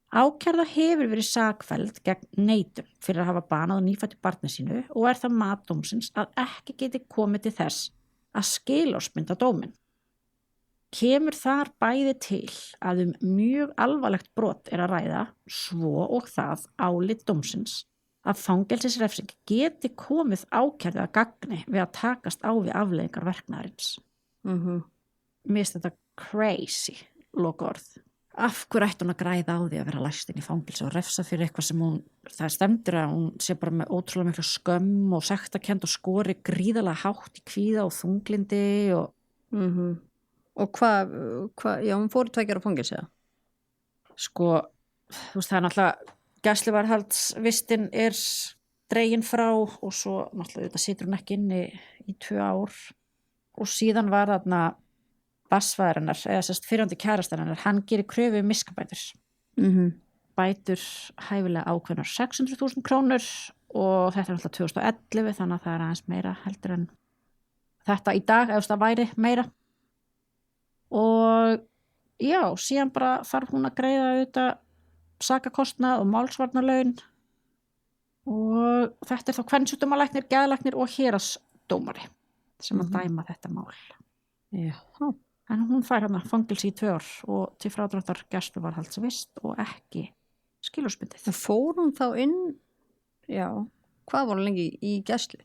Ákærða hefur verið sakfelld gegn neitun fyrir að hafa banað nýfættu barni sínu og það mat dómsins að ekki geti komið til þess að skilorðsbinda dóminn. Kemur þar bæði til að mjög alvarlegt brot að ræða, svo og það álit dómsins að fangelsisrefsing geti komið ákærðu að gagni við að takast á við afleiðingar verknaðarins. Mér finnst þetta crazy lokaorð. Af hverju ætti hún að græða á því að vera læst inn í fangelsi og refsa fyrir eitthvað sem það stendur að hún sé bara með ótrúlega miklu skömm og sektarkennd og skori gríðarlega hátt í kvíða og þunglindi og Og hvað, já, hún fór í 2 ára fangelsi eða? Sko, þú veist, það er náttúrulega gæsluvarðhaldsvistin dregin frá og svo náttúrulega þetta situr hún ekki inni í 2 ár og síðan var þarna bassfæðarinnar, eða sérst fyrrandi kærastarinnar, hann gerir kröfu miskabætur. Bætur hæfilega ákveðnar 600.000 krónur og þetta náttúrulega 2011 þannig að það aðeins meira heldur en þetta í dag, eða það væri meira. Og já, síðan bara þarf hún að greiða auðvitað sakakostnað og málsvarnarlaun og þetta þá kvensjúkdómalæknir, geðlæknir og héraðsdómari sem að dæma þetta mál. Já. En hún fær hana fangelsi í 2 ár og til frádráttar gæsluvarðhaldsvist og ekki skilorðsbundið. Það fór hún þá inn, já, hvað var hún lengi í gæslu?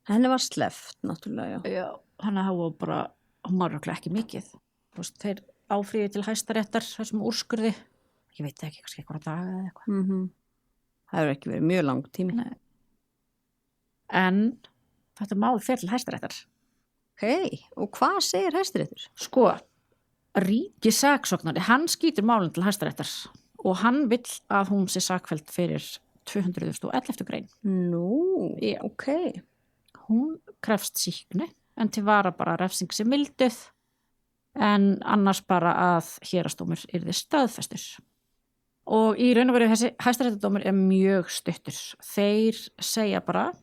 Henni var sleppt, náttúrulega, já. Já, hann hafa bara hún var örugglega ekki mikið. Þú veist, þeir áfrýju til Hæstaréttar þessum úrskurði. Ég veit ekki, kannski eitthvað daga eða eitthvað. Það hefur ekki verið mjög lang tími. Nei. En þetta mál fer til Hæstaréttar. Og hvað segir Hæstaréttur? Sko, ríkissaksóknari, hann skýtur málinn til Hæstaréttar og hann vill að hún sé sakfelld fyrir 211. grein. Nú, Já. ok. Hún krefst sýknu en til vara bara refsing sem milduð en annars bara að héraðsdómur yrði staðfestur. Og í raun og veru þessi hæstaréttardómur mjög stuttur. Þeir segja bara,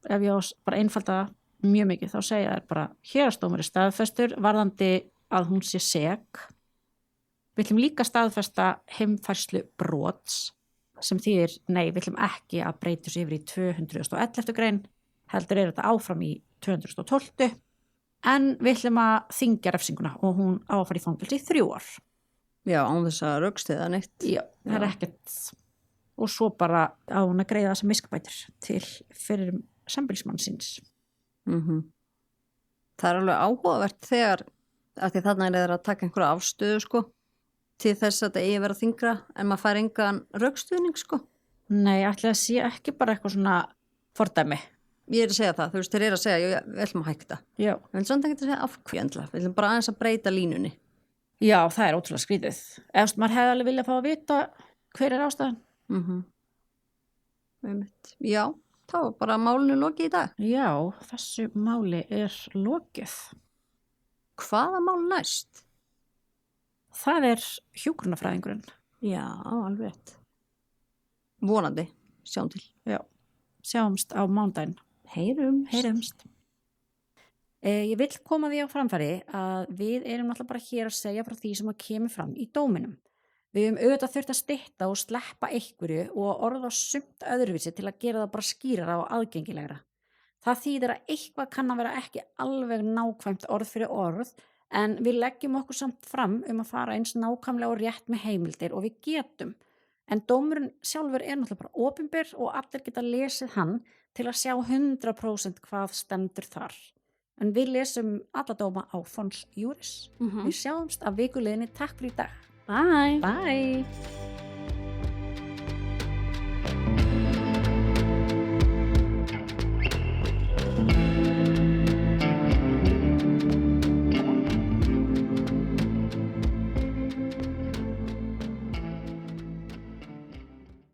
ef ég á bara einfalda mjög mikið, þá segja þeir bara héraðsdómur staðfestur varðandi að hún sé sek. Við ætlum líka staðfesta heimfærslu brots sem þýðir, nei, við ætlum ekki að breyta sig yfir í 211. grein, heldur þetta áfram í 212. En við ætlum að þyngja refsinguna og hún á að fara í fangelsi í 3 ár. Já, án þess að rökstiða neitt. Já, það ekkert. Og svo bara á hún að greiða þessa miskabætur til fyrir sambýlismann síns. Það alveg áhugavert þegar, af því þarna er að taka einhverja afstöðu, sko, til þess að þetta eigi að vera þyngra en maður fær engan rökstuðning, sko. Nei, ætli að sé ekki bara eitthvað svona fordæmi. Ég að segja það, þú veist, þeir að segja, við ætlum að hækta. Já. Við ætlum samt ekki að segja afhverjandla, við ætlum bara aðeins að breyta línunni. Já, það er ótrúlega skrítið. Eftir maður hefði alveg viljað fá að vita hver er ástæðan. Já, þá var bara málinu lokið í dag. Já, þessu máli er lokið. Hvaða mál næst? Það er hjúkrunarfræðingurinn. Já, alveg rétt. Vonandi, sjáum til. Já, sjáumst á mánudaginn. Heyrumst. Ég vil koma því á framfæri að við erum náttúrulega bara hér að segja frá því sem að kemur fram í dóminum. Við höfum auðvitað þurft að stytta og sleppa einhverju og orða sumt öðruvísi til að gera það bara skýrara og aðgengilegra. Það þýðir að eitthvað kann að vera ekki alveg nákvæmt orð fyrir orð en við leggjum okkur samt fram að fara eins nákvæmlega og rétt með heimildir og við getum. En dómurinn sjálfur er náttúrulega bara opinber og allir geta lesið hann til að sjá 100% hvað stendur þar. En við lesum alla dóma á Fons Juris. Við sjáumst af vikuleginni. Takk fyrir í dag. Bye! Bye!